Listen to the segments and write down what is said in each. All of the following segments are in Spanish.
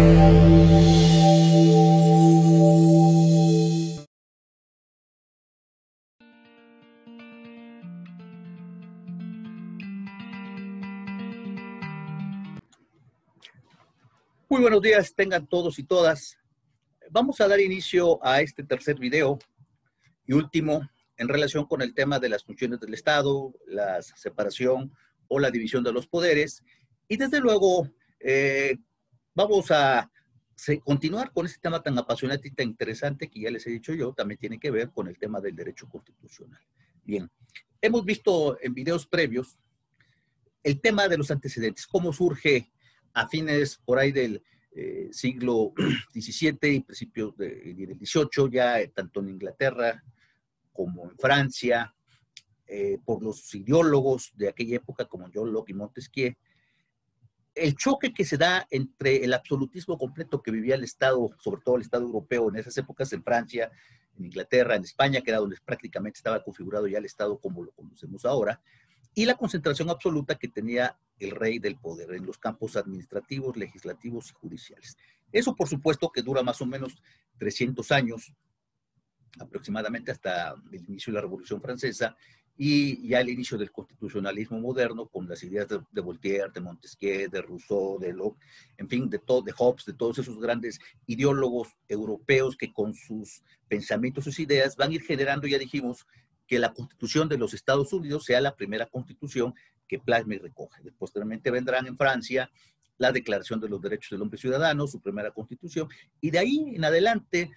Muy buenos días, tengan todos y todas. Vamos a dar inicio a este tercer video y último en relación con el tema de las funciones del Estado, la separación o la división de los poderes. Y desde luego vamos a continuar con este tema tan apasionante y tan interesante que ya les he dicho yo, también tiene que ver con el tema del derecho constitucional. Bien, hemos visto en videos previos el tema de los antecedentes, cómo surge a fines por ahí del siglo XVII y principios del XVIII, ya tanto en Inglaterra como en Francia, por los ideólogos de aquella época como John Locke y Montesquieu, el choque que se da entre el absolutismo completo que vivía el Estado, sobre todo el Estado europeo en esas épocas, en Francia, en Inglaterra, en España, que era donde prácticamente estaba configurado ya el Estado como lo conocemos ahora, y la concentración absoluta que tenía el rey del poder en los campos administrativos, legislativos y judiciales. Eso, por supuesto, que dura más o menos 300 años, aproximadamente hasta el inicio de la Revolución Francesa, y ya el inicio del constitucionalismo moderno, con las ideas de Voltaire, de Montesquieu, de Rousseau, de Locke, en fin, de Hobbes, de todos esos grandes ideólogos europeos que con sus pensamientos, sus ideas, van a ir generando, ya dijimos, que la Constitución de los Estados Unidos sea la primera Constitución que plasma y recoge. Posteriormente vendrán en Francia la Declaración de los Derechos del Hombre y Ciudadano, su primera Constitución, y de ahí en adelante,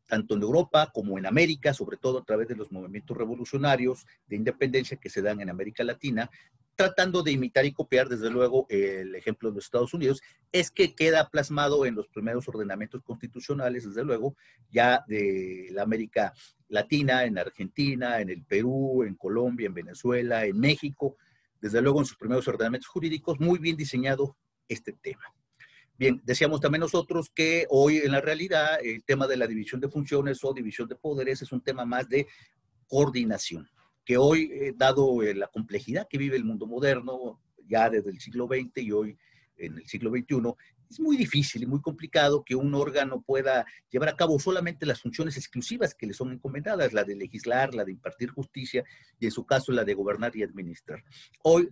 tanto en Europa como en América, sobre todo a través de los movimientos revolucionarios de independencia que se dan en América Latina, tratando de imitar y copiar, desde luego, el ejemplo de los Estados Unidos, es que queda plasmado en los primeros ordenamientos constitucionales, desde luego, ya de la América Latina, en Argentina, en el Perú, en Colombia, en Venezuela, en México, desde luego en sus primeros ordenamientos jurídicos, muy bien diseñado este tema. Bien, decíamos también nosotros que hoy en la realidad el tema de la división de funciones o división de poderes es un tema más de coordinación, que hoy, dado la complejidad que vive el mundo moderno, ya desde el siglo XX y hoy en el siglo XXI, es muy difícil y muy complicado que un órgano pueda llevar a cabo solamente las funciones exclusivas que le son encomendadas, la de legislar, la de impartir justicia y en su caso la de gobernar y administrar. Hoy,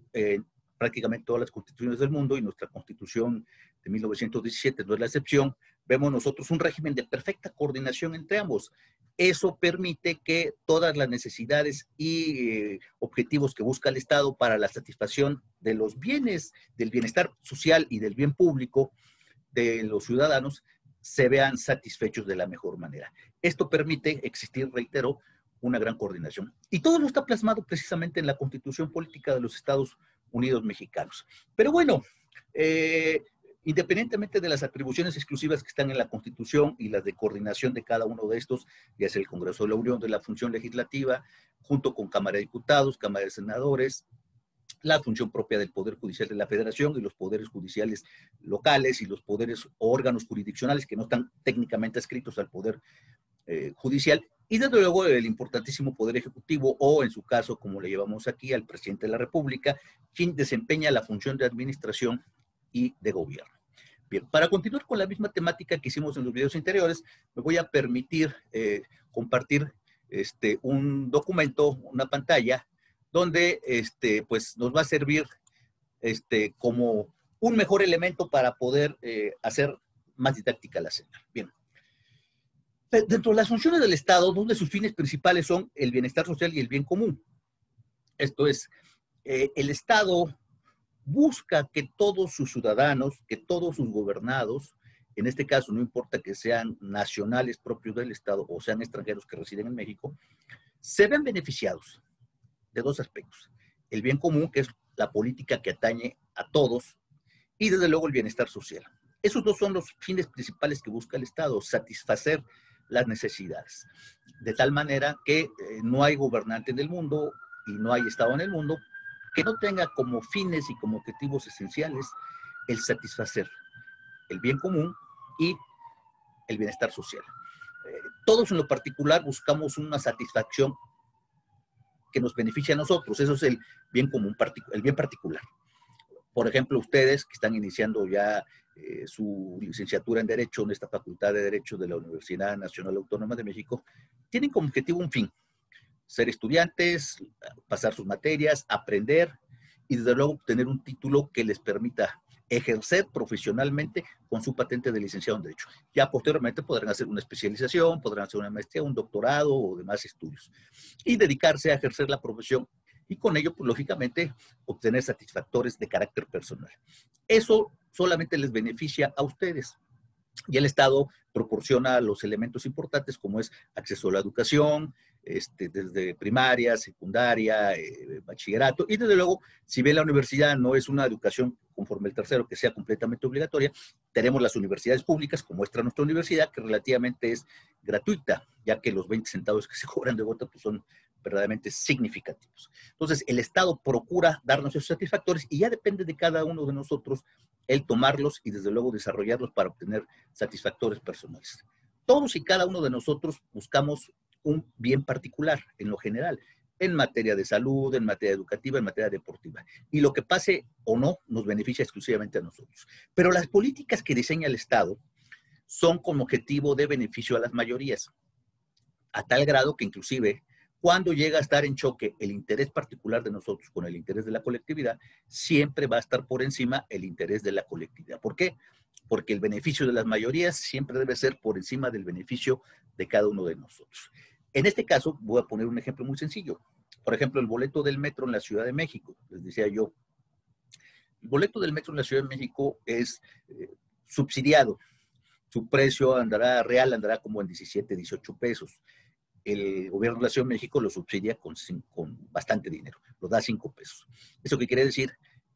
prácticamente todas las constituciones del mundo y nuestra constitución de 1917 no es la excepción, vemos nosotros un régimen de perfecta coordinación entre ambos. Eso permite que todas las necesidades y objetivos que busca el Estado para la satisfacción de los bienes, del bienestar social y del bien público de los ciudadanos, se vean satisfechos de la mejor manera. Esto permite existir, reitero, una gran coordinación. Y todo lo está plasmado precisamente en la Constitución Política de los Estados Unidos Mexicanos. Pero bueno, independientemente de las atribuciones exclusivas que están en la Constitución y las de coordinación de cada uno de estos, ya sea el Congreso de la Unión de la función legislativa, junto con Cámara de Diputados, Cámara de Senadores, la función propia del Poder Judicial de la Federación y los poderes judiciales locales y los poderes o órganos jurisdiccionales que no están técnicamente adscritos al Poder Judicial, y desde luego el importantísimo Poder Ejecutivo, o en su caso, como le llevamos aquí, al Presidente de la República, quien desempeña la función de administración y de gobierno. Bien, para continuar con la misma temática que hicimos en los videos anteriores, me voy a permitir compartir un documento, una pantalla, donde pues nos va a servir como un mejor elemento para poder hacer más didáctica la señal. Bien. Dentro de las funciones del Estado, dos de sus fines principales son el bienestar social y el bien común. Esto es, el Estado busca que todos sus ciudadanos, que todos sus gobernados, en este caso no importa que sean nacionales propios del Estado o sean extranjeros que residen en México, se vean beneficiados de dos aspectos. El bien común, que es la política que atañe a todos, y desde luego el bienestar social. Esos dos son los fines principales que busca el Estado, satisfacer las necesidades. De tal manera que no hay gobernante en el mundo y no hay Estado en el mundo que no tenga como fines y como objetivos esenciales el satisfacer el bien común y el bienestar social. Todos en lo particular buscamos una satisfacción que nos beneficie a nosotros. Eso es el bien común, el bien particular. Por ejemplo, ustedes que están iniciando ya su licenciatura en Derecho en esta Facultad de Derecho de la Universidad Nacional Autónoma de México, tienen como objetivo un fin: ser estudiantes, pasar sus materias, aprender y desde luego obtener un título que les permita ejercer profesionalmente con su patente de licenciado en Derecho. Ya posteriormente podrán hacer una especialización, podrán hacer una maestría, un doctorado o demás estudios y dedicarse a ejercer la profesión y con ello, pues lógicamente, obtener satisfactores de carácter personal. Eso solamente les beneficia a ustedes. Y el Estado proporciona los elementos importantes como es acceso a la educación, desde primaria, secundaria, bachillerato, y desde luego, si bien la universidad no es una educación conforme el tercero que sea completamente obligatoria, tenemos las universidades públicas, como muestra nuestra universidad, que relativamente es gratuita, ya que los 20 centavos que se cobran de gota pues son verdaderamente significativos. Entonces, el Estado procura darnos esos satisfactores y ya depende de cada uno de nosotros el tomarlos y desde luego desarrollarlos para obtener satisfactores personales. Todos y cada uno de nosotros buscamos un bien particular en lo general, en materia de salud, en materia educativa, en materia deportiva. Y lo que pase o no nos beneficia exclusivamente a nosotros. Pero las políticas que diseña el Estado son con objetivo de beneficio a las mayorías, a tal grado que inclusive cuando llega a estar en choque el interés particular de nosotros con el interés de la colectividad, siempre va a estar por encima el interés de la colectividad. ¿Por qué? Porque el beneficio de las mayorías siempre debe ser por encima del beneficio de cada uno de nosotros. En este caso, voy a poner un ejemplo muy sencillo. Por ejemplo, el boleto del metro en la Ciudad de México. Les decía yo, el boleto del metro en la Ciudad de México es subsidiado. Su precio real andará como en 17, 18 pesos. El gobierno de la Ciudad de México lo subsidia con bastante dinero, lo da 5 pesos. ¿Eso qué quiere decir?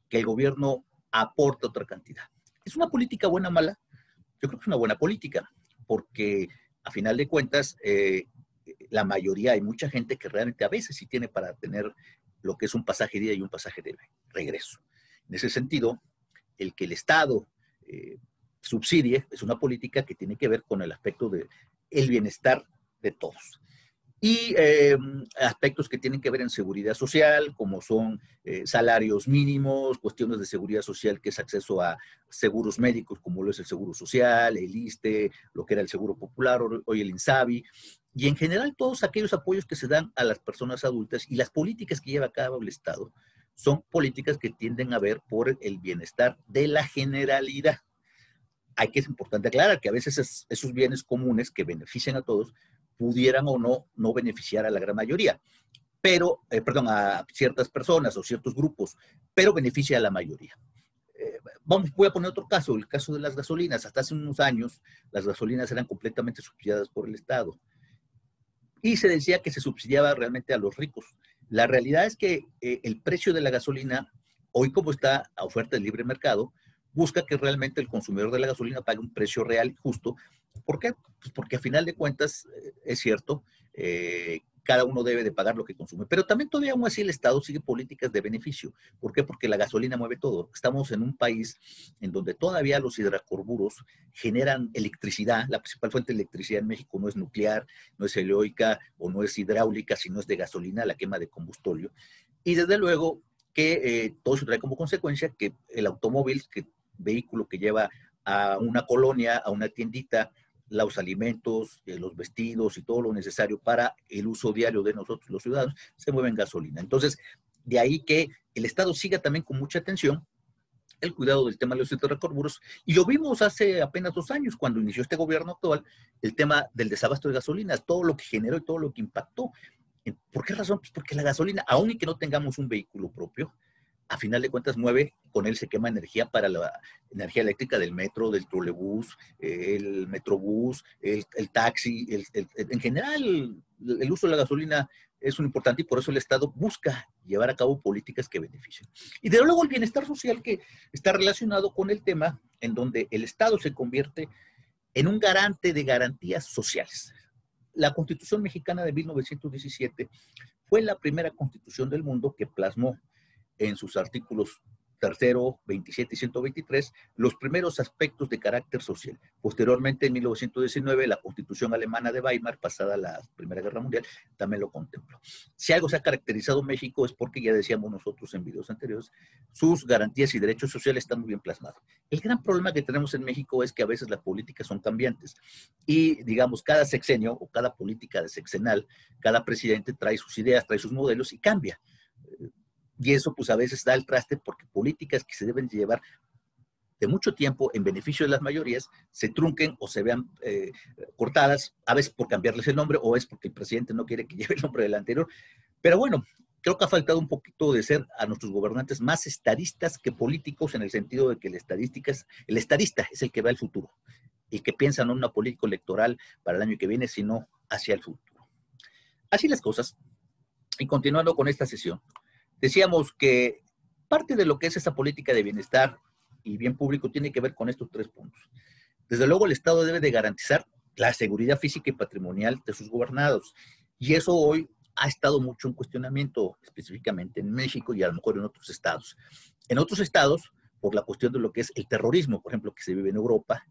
Que el gobierno aporta otra cantidad. ¿Es una política buena o mala? Yo creo que es una buena política, porque a final de cuentas, la mayoría, hay mucha gente que realmente a veces sí tiene para tener lo que es un pasaje de ida y un pasaje de regreso. En ese sentido, el que el Estado subsidie es una política que tiene que ver con el aspecto del bienestar de todos. Y aspectos que tienen que ver en seguridad social, como son salarios mínimos, cuestiones de seguridad social, que es acceso a seguros médicos, como lo es el Seguro Social, el ISSSTE, lo que era el Seguro Popular, hoy el INSABI, y en general todos aquellos apoyos que se dan a las personas adultas y las políticas que lleva a cabo el Estado son políticas que tienden a ver por el bienestar de la generalidad. Hay que, es importante aclarar que a veces esos bienes comunes que benefician a todos pudieran o no beneficiar a la gran mayoría, pero, a ciertas personas o ciertos grupos, pero beneficia a la mayoría. Voy a poner otro caso, el caso de las gasolinas. Hasta hace unos años, las gasolinas eran completamente subsidiadas por el Estado y se decía que se subsidiaba realmente a los ricos. La realidad es que el precio de la gasolina, hoy como está a oferta del libre mercado, busca que realmente el consumidor de la gasolina pague un precio real y justo. ¿Por qué? Pues porque a final de cuentas, es cierto, cada uno debe de pagar lo que consume. Pero también todavía aún así el Estado sigue políticas de beneficio. ¿Por qué? Porque la gasolina mueve todo. Estamos en un país en donde todavía los hidrocarburos generan electricidad. La principal fuente de electricidad en México no es nuclear, no es eólica o no es hidráulica, sino es de gasolina, la quema de combustóleo. Y desde luego que todo eso trae como consecuencia que el automóvil, vehículo que lleva a una colonia, a una tiendita, los alimentos, los vestidos y todo lo necesario para el uso diario de nosotros los ciudadanos, se mueve en gasolina. Entonces, de ahí que el Estado siga también con mucha atención el cuidado del tema de los hidrocarburos. Y lo vimos hace apenas 2 años, cuando inició este gobierno actual, el tema del desabasto de gasolinas, todo lo que generó y todo lo que impactó. ¿Por qué razón? Pues porque la gasolina, aun y que no tengamos un vehículo propio, a final de cuentas mueve, con él se quema energía para la energía eléctrica del metro, del trolebús, el metrobús, el taxi, en general el uso de la gasolina es un importante y por eso el Estado busca llevar a cabo políticas que beneficien. Y de luego el bienestar social, que está relacionado con el tema en donde el Estado se convierte en un garante de garantías sociales. La Constitución Mexicana de 1917 fue la primera constitución del mundo que plasmó en sus artículos tercero, 27 y 123, los primeros aspectos de carácter social. Posteriormente, en 1919, la Constitución Alemana de Weimar, pasada la Primera Guerra Mundial, también lo contempló. Si algo se ha caracterizado México es porque, ya decíamos nosotros en videos anteriores, sus garantías y derechos sociales están muy bien plasmados. El gran problema que tenemos en México es que a veces las políticas son cambiantes y, digamos, cada sexenio o cada política de sexenal, cada presidente trae sus ideas, trae sus modelos y cambia. Y eso pues a veces da el traste porque políticas que se deben llevar de mucho tiempo en beneficio de las mayorías se trunquen o se vean cortadas, a veces por cambiarles el nombre o es porque el presidente no quiere que lleve el nombre del anterior. Pero bueno, creo que ha faltado un poquito de ser a nuestros gobernantes más estadistas que políticos, en el sentido de que el estadista es el que va al futuro, el que piensa no en una política electoral para el año que viene, sino hacia el futuro. Así las cosas. Y continuando con esta sesión, decíamos que parte de lo que es esa política de bienestar y bien público tiene que ver con estos 3 puntos. Desde luego, el Estado debe de garantizar la seguridad física y patrimonial de sus gobernados. Y eso hoy ha estado mucho en cuestionamiento, específicamente en México y a lo mejor en otros estados. En otros estados, por la cuestión de lo que es el terrorismo, por ejemplo, que se vive en Europa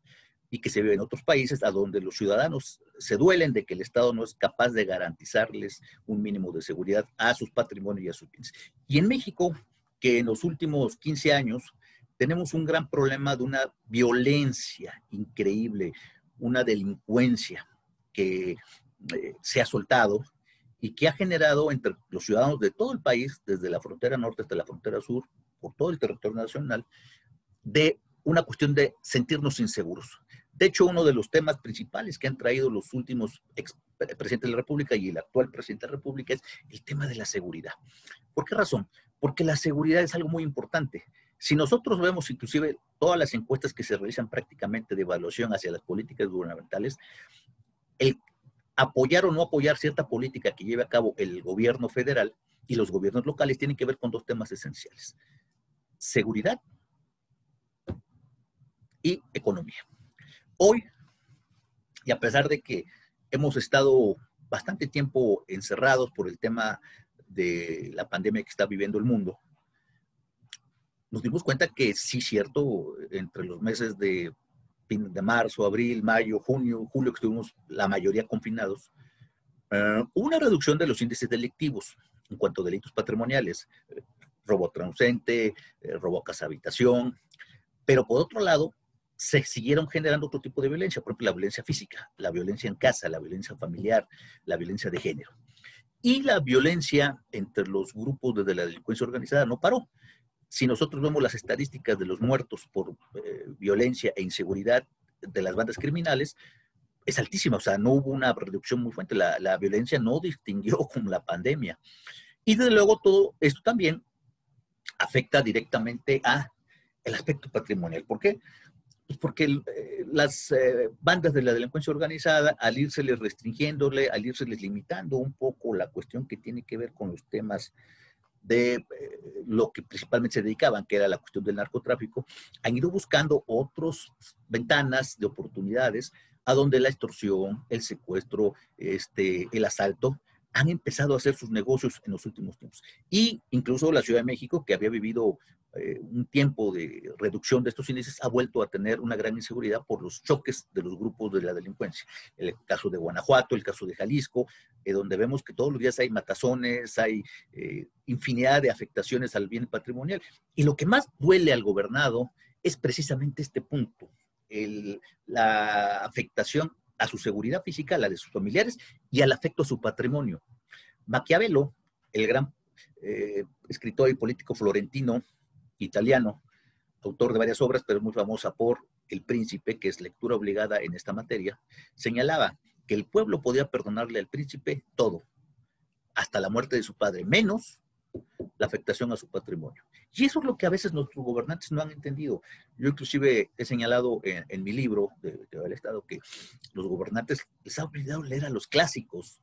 y que se vive en otros países, a donde los ciudadanos se duelen de que el Estado no es capaz de garantizarles un mínimo de seguridad a sus patrimonios y a sus bienes. Y en México, que en los últimos 15 años tenemos un gran problema de una violencia increíble, una delincuencia que se ha soltado y que ha generado entre los ciudadanos de todo el país, desde la frontera norte hasta la frontera sur, por todo el territorio nacional, de una cuestión de sentirnos inseguros. De hecho, uno de los temas principales que han traído los últimos presidentes de la República y el actual presidente de la República es el tema de la seguridad. ¿Por qué razón? Porque la seguridad es algo muy importante. Si nosotros vemos inclusive todas las encuestas que se realizan prácticamente de evaluación hacia las políticas gubernamentales, el apoyar o no apoyar cierta política que lleve a cabo el gobierno federal y los gobiernos locales tienen que ver con 2 temas esenciales: seguridad y economía. Hoy, y a pesar de que hemos estado bastante tiempo encerrados por el tema de la pandemia que está viviendo el mundo, nos dimos cuenta que sí, cierto, entre los meses de marzo, abril, mayo, junio, julio, que estuvimos la mayoría confinados, hubo una reducción de los índices delictivos en cuanto a delitos patrimoniales, robo transeúnte, robo a casa habitación, pero por otro lado, se siguieron generando otro tipo de violencia, por ejemplo, la violencia física, la violencia en casa, la violencia familiar, la violencia de género. Y la violencia entre los grupos de la delincuencia organizada no paró. Si nosotros vemos las estadísticas de los muertos por violencia e inseguridad de las bandas criminales, es altísima, o sea, no hubo una reducción muy fuerte, la violencia no distinguió con la pandemia. Y desde luego todo esto también afecta directamente a el aspecto patrimonial. ¿Por qué? Pues porque las bandas de la delincuencia organizada, al irseles restringiéndole, al irseles limitando un poco la cuestión que tiene que ver con los temas de lo que principalmente se dedicaban, que era la cuestión del narcotráfico, han ido buscando otras ventanas de oportunidades a donde la extorsión, el secuestro, el asalto, han empezado a hacer sus negocios en los últimos tiempos. Y incluso la Ciudad de México, que había vivido un tiempo de reducción de estos índices, ha vuelto a tener una gran inseguridad por los choques de los grupos de la delincuencia. El caso de Guanajuato, el caso de Jalisco, donde vemos que todos los días hay matazones, hay infinidad de afectaciones al bien patrimonial. Y lo que más duele al gobernado es precisamente este punto, la afectación a su seguridad física, a la de sus familiares y al afecto a su patrimonio. Maquiavelo, el gran escritor y político florentino, italiano, autor de varias obras, pero muy famosa por El Príncipe, que es lectura obligada en esta materia, señalaba que el pueblo podía perdonarle al príncipe todo, hasta la muerte de su padre, menos la afectación a su patrimonio. Y eso es lo que a veces nuestros gobernantes no han entendido. Yo inclusive he señalado en mi libro del Estado que los gobernantes les ha olvidado leer a los clásicos,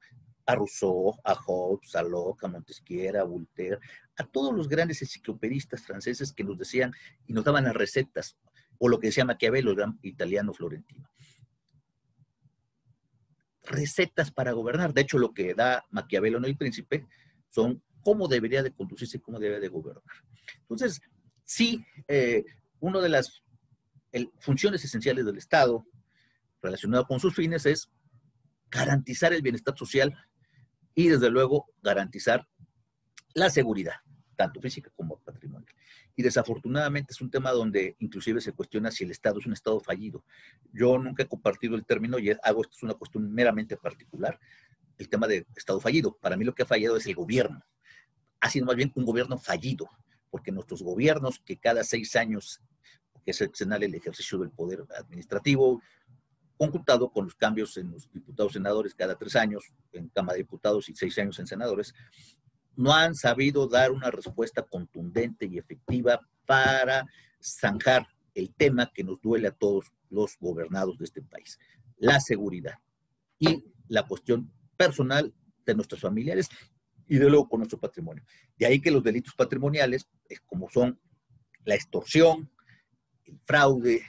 a Rousseau, a Hobbes, a Locke, a Montesquieu, a Voltaire, a todos los grandes enciclopedistas franceses que nos decían y nos daban las recetas, o lo que decía Maquiavelo, el gran italiano florentino. Recetas para gobernar. De hecho, lo que da Maquiavelo en El Príncipe son cómo debería de conducirse, cómo debería de gobernar. Entonces, Sí, una de las funciones esenciales del Estado relacionado con sus fines es garantizar el bienestar social y desde luego garantizar la seguridad, tanto física como patrimonial. Y desafortunadamente es un tema donde inclusive se cuestiona si el Estado es un Estado fallido. Yo nunca he compartido el término y hago esto es una cuestión meramente particular, el tema de Estado fallido. Para mí lo que ha fallado es el gobierno. Ha sido más bien un gobierno fallido, porque nuestros gobiernos que cada 6 años, que es el ejercicio del poder administrativo, conjuntado con los cambios en los diputados senadores cada 3 años, en Cámara de Diputados y 6 años en senadores, no han sabido dar una respuesta contundente y efectiva para zanjar el tema que nos duele a todos los gobernados de este país, la seguridad y la cuestión personal de nuestros familiares y de luego con nuestro patrimonio. De ahí que los delitos patrimoniales, como son la extorsión, el fraude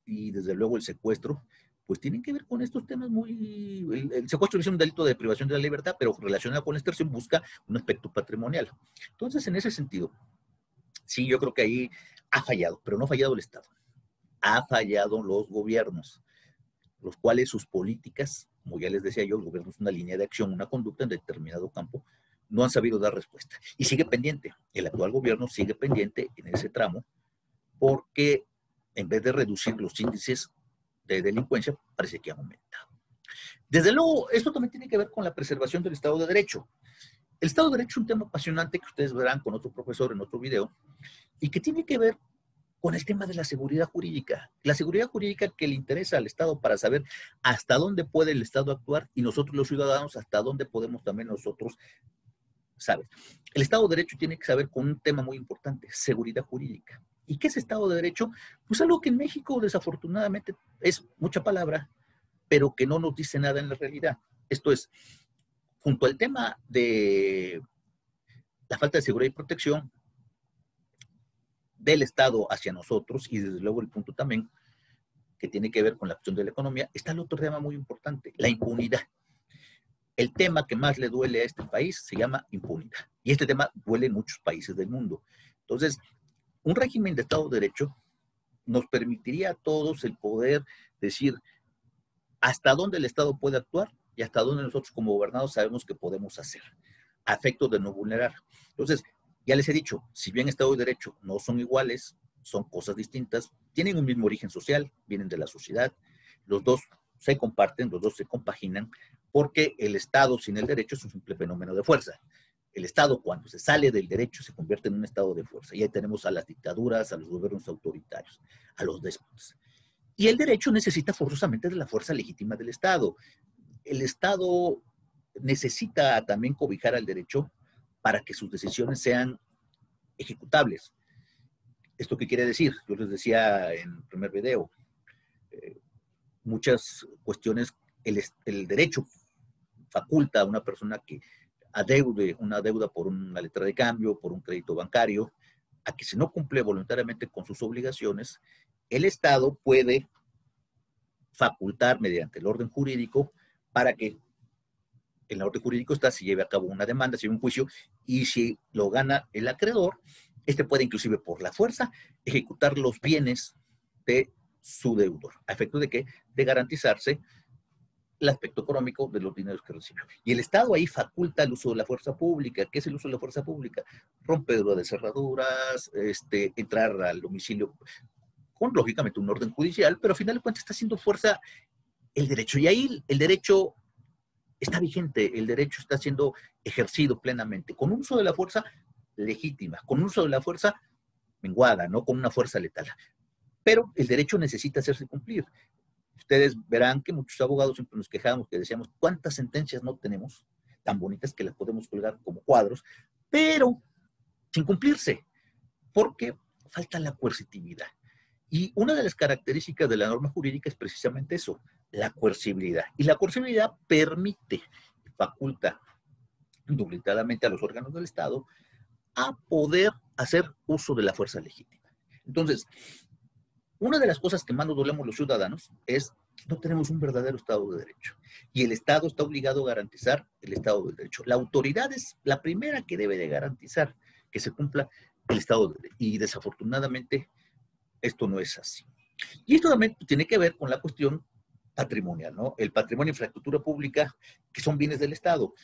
y desde luego el secuestro, pues tienen que ver con estos temas muy... El secuestro es un delito de privación de la libertad, pero relacionado con la extorsión busca un aspecto patrimonial. Entonces, en ese sentido, sí, yo creo que ahí ha fallado, pero no ha fallado el Estado. Ha fallado los gobiernos, los cuales sus políticas, como ya les decía yo, el gobierno es una línea de acción, una conducta en determinado campo, no han sabido dar respuesta. Y sigue pendiente, el actual gobierno sigue pendiente en ese tramo, porque en vez de reducir los índices de delincuencia, parece que han aumentado. Desde luego, esto también tiene que ver con la preservación del Estado de Derecho. El Estado de Derecho es un tema apasionante que ustedes verán con otro profesor en otro video, y que tiene que ver con el tema de la seguridad jurídica. La seguridad jurídica que le interesa al Estado para saber hasta dónde puede el Estado actuar y nosotros los ciudadanos hasta dónde podemos también nosotros saber. El Estado de Derecho tiene que saber con un tema muy importante, seguridad jurídica. ¿Y qué es Estado de Derecho? Pues algo que en México desafortunadamente es mucha palabra, pero que no nos dice nada en la realidad. Esto es, junto al tema de la falta de seguridad y protección del Estado hacia nosotros, y desde luego el punto también que tiene que ver con la cuestión de la economía, está el otro tema muy importante, la impunidad. El tema que más le duele a este país se llama impunidad. Y este tema duele en muchos países del mundo. Entonces, un régimen de Estado de Derecho nos permitiría a todos el poder decir hasta dónde el Estado puede actuar y hasta dónde nosotros como gobernados sabemos que podemos hacer, a efectos de no vulnerar. Entonces, ya les he dicho, si bien Estado y Derecho no son iguales, son cosas distintas, tienen un mismo origen social, vienen de la sociedad, los dos se comparten, los dos se compaginan, porque el Estado sin el derecho es un simple fenómeno de fuerza. El Estado, cuando se sale del derecho, se convierte en un estado de fuerza. Y ahí tenemos a las dictaduras, a los gobiernos autoritarios, a los déspotas. Y el derecho necesita forzosamente de la fuerza legítima del Estado. El Estado necesita también cobijar al derecho para que sus decisiones sean ejecutables. ¿Esto qué quiere decir? Yo les decía en el primer video, muchas cuestiones, el derecho faculta a una persona que adeude una deuda por una letra de cambio, por un crédito bancario, a que si no cumple voluntariamente con sus obligaciones, el Estado puede facultar mediante el orden jurídico para que en el orden jurídico está, se lleve a cabo una demanda, se lleve un juicio, y si lo gana el acreedor, este puede inclusive por la fuerza ejecutar los bienes de su deudor, a efecto de que de garantizarse el aspecto económico de los dineros que recibió. Y el Estado ahí faculta el uso de la fuerza pública. ¿Qué es el uso de la fuerza pública? Rompedura de cerraduras, entrar al domicilio con, lógicamente, un orden judicial, pero al final de cuentas está haciendo fuerza el derecho. Y ahí el derecho está vigente, el derecho está siendo ejercido plenamente, con un uso de la fuerza legítima, con un uso de la fuerza menguada, no con una fuerza letal. Pero el derecho necesita hacerse cumplir. Ustedes verán que muchos abogados siempre nos quejamos, que decíamos, ¿cuántas sentencias no tenemos tan bonitas que las podemos colgar como cuadros, pero sin cumplirse? Porque falta la coercitividad. Y una de las características de la norma jurídica es precisamente eso, la coercibilidad. Y la coercibilidad permite, faculta duplicadamente a los órganos del Estado a poder hacer uso de la fuerza legítima. Entonces, una de las cosas que más nos dolemos los ciudadanos es que no tenemos un verdadero Estado de Derecho. Y el Estado está obligado a garantizar el Estado de Derecho. La autoridad es la primera que debe de garantizar que se cumpla el Estado, y desafortunadamente esto no es así. Y esto también tiene que ver con la cuestión patrimonial, ¿no? El patrimonio e infraestructura pública, que son bienes del Estado.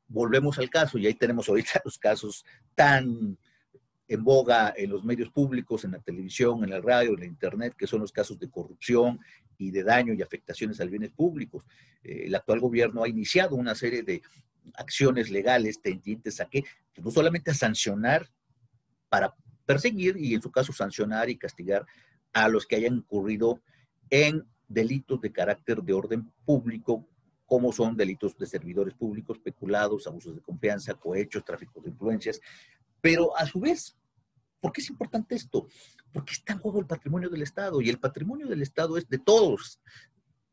Volvemos al caso, y ahí tenemos ahorita los casos tan en boga en los medios públicos, en la televisión, en la radio, en la internet, que son los casos de corrupción y de daño y afectaciones a bienes públicos. El actual gobierno ha iniciado una serie de acciones legales tendientes a que, pues, no solamente a sancionar, para perseguir y en su caso sancionar y castigar a los que hayan incurrido en delitos de carácter de orden público, como son delitos de servidores públicos, peculados, abusos de confianza, cohechos, tráfico de influencias, pero a su vez, ¿por qué es importante esto? Porque está en juego el patrimonio del Estado, y el patrimonio del Estado es de todos.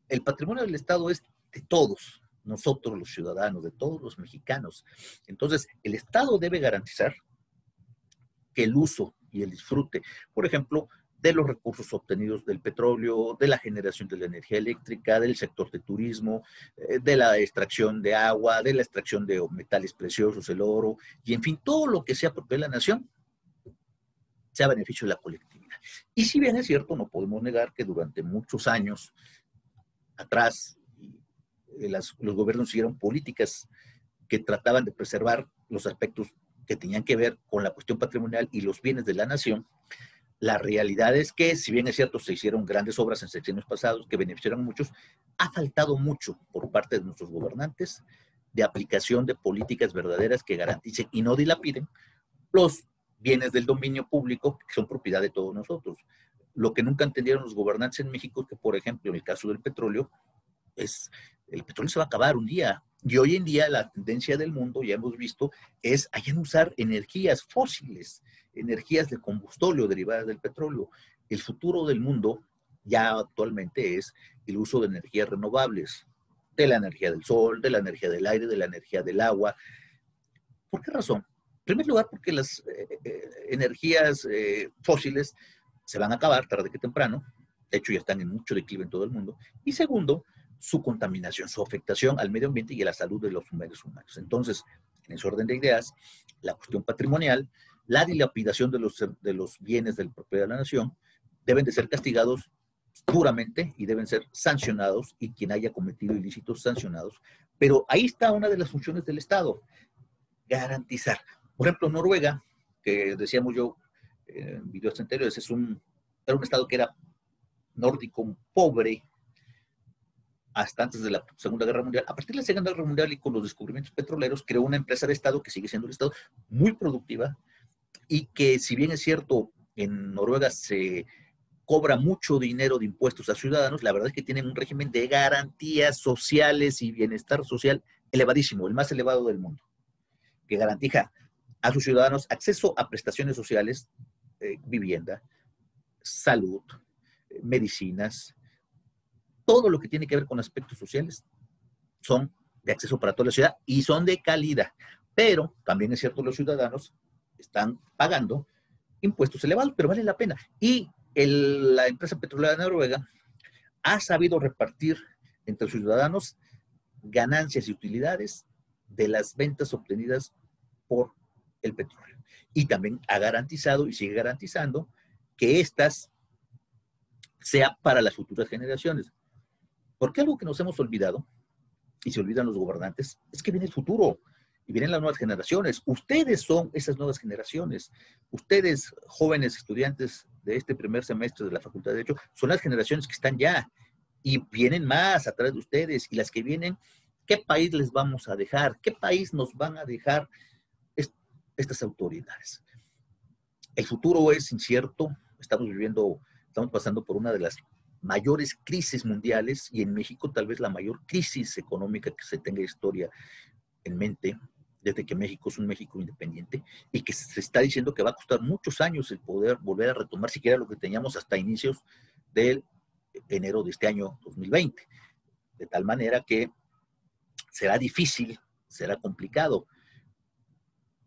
El patrimonio del Estado es de todos, nosotros los ciudadanos, de todos los mexicanos. Entonces, el Estado debe garantizar que el uso y el disfrute, por ejemplo, de los recursos obtenidos del petróleo, de la generación de la energía eléctrica, del sector de turismo, de la extracción de agua, de la extracción de metales preciosos, el oro, y en fin, todo lo que sea propio de la nación, sea beneficio de la colectividad. Y si bien es cierto, no podemos negar que durante muchos años atrás, los gobiernos siguieron políticas que trataban de preservar los aspectos que tenían que ver con la cuestión patrimonial y los bienes de la nación. La realidad es que, si bien es cierto, se hicieron grandes obras en sexenios pasados que beneficiaron a muchos, ha faltado mucho por parte de nuestros gobernantes de aplicación de políticas verdaderas que garanticen y no dilapiden los bienes del dominio público que son propiedad de todos nosotros. Lo que nunca entendieron los gobernantes en México es que, por ejemplo, en el caso del petróleo, el petróleo se va a acabar un día. Y hoy en día la tendencia del mundo, ya hemos visto, es a usar energías fósiles, energías de combustóleo derivadas del petróleo. El futuro del mundo ya actualmente es el uso de energías renovables, de la energía del sol, de la energía del aire, de la energía del agua. ¿Por qué razón? En primer lugar, porque las energías fósiles se van a acabar tarde que temprano. De hecho, ya están en mucho declive en todo el mundo. Y segundo, su contaminación, su afectación al medio ambiente y a la salud de los seres humanos. Entonces, en ese orden de ideas, la cuestión patrimonial, la dilapidación de los bienes de la propiedad de la nación, deben de ser castigados duramente y deben ser sancionados, y quien haya cometido ilícitos sancionados. Pero ahí está una de las funciones del Estado, garantizar. Por ejemplo, Noruega, que decíamos yo en videos anteriores, era un Estado que era nórdico, pobre, hasta antes de la Segunda Guerra Mundial. A partir de la Segunda Guerra Mundial y con los descubrimientos petroleros, creó una empresa de Estado que sigue siendo el Estado, muy productiva, y que, si bien es cierto, en Noruega se cobra mucho dinero de impuestos a ciudadanos, la verdad es que tienen un régimen de garantías sociales y bienestar social elevadísimo, el más elevado del mundo, que garantiza a sus ciudadanos acceso a prestaciones sociales, vivienda, salud, medicinas, todo lo que tiene que ver con aspectos sociales son de acceso para toda la ciudad y son de calidad. Pero también es cierto, los ciudadanos están pagando impuestos elevados, pero vale la pena. Y la empresa petrolera de Noruega ha sabido repartir entre sus ciudadanos ganancias y utilidades de las ventas obtenidas por el petróleo. Y también ha garantizado y sigue garantizando que estas sea para las futuras generaciones. Porque algo que nos hemos olvidado, y se olvidan los gobernantes, es que viene el futuro y vienen las nuevas generaciones. Ustedes son esas nuevas generaciones. Ustedes, jóvenes estudiantes de este primer semestre de la Facultad de Derecho, son las generaciones que están ya, y vienen más atrás de ustedes, y las que vienen, ¿qué país les vamos a dejar? ¿Qué país nos van a dejar estas autoridades? El futuro es incierto. Estamos pasando por una de las mayores crisis mundiales, y en México tal vez la mayor crisis económica que se tenga historia en mente, desde que México es un México independiente, y que se está diciendo que va a costar muchos años el poder volver a retomar siquiera lo que teníamos hasta inicios de enero de este año 2020. De tal manera que será difícil, será complicado,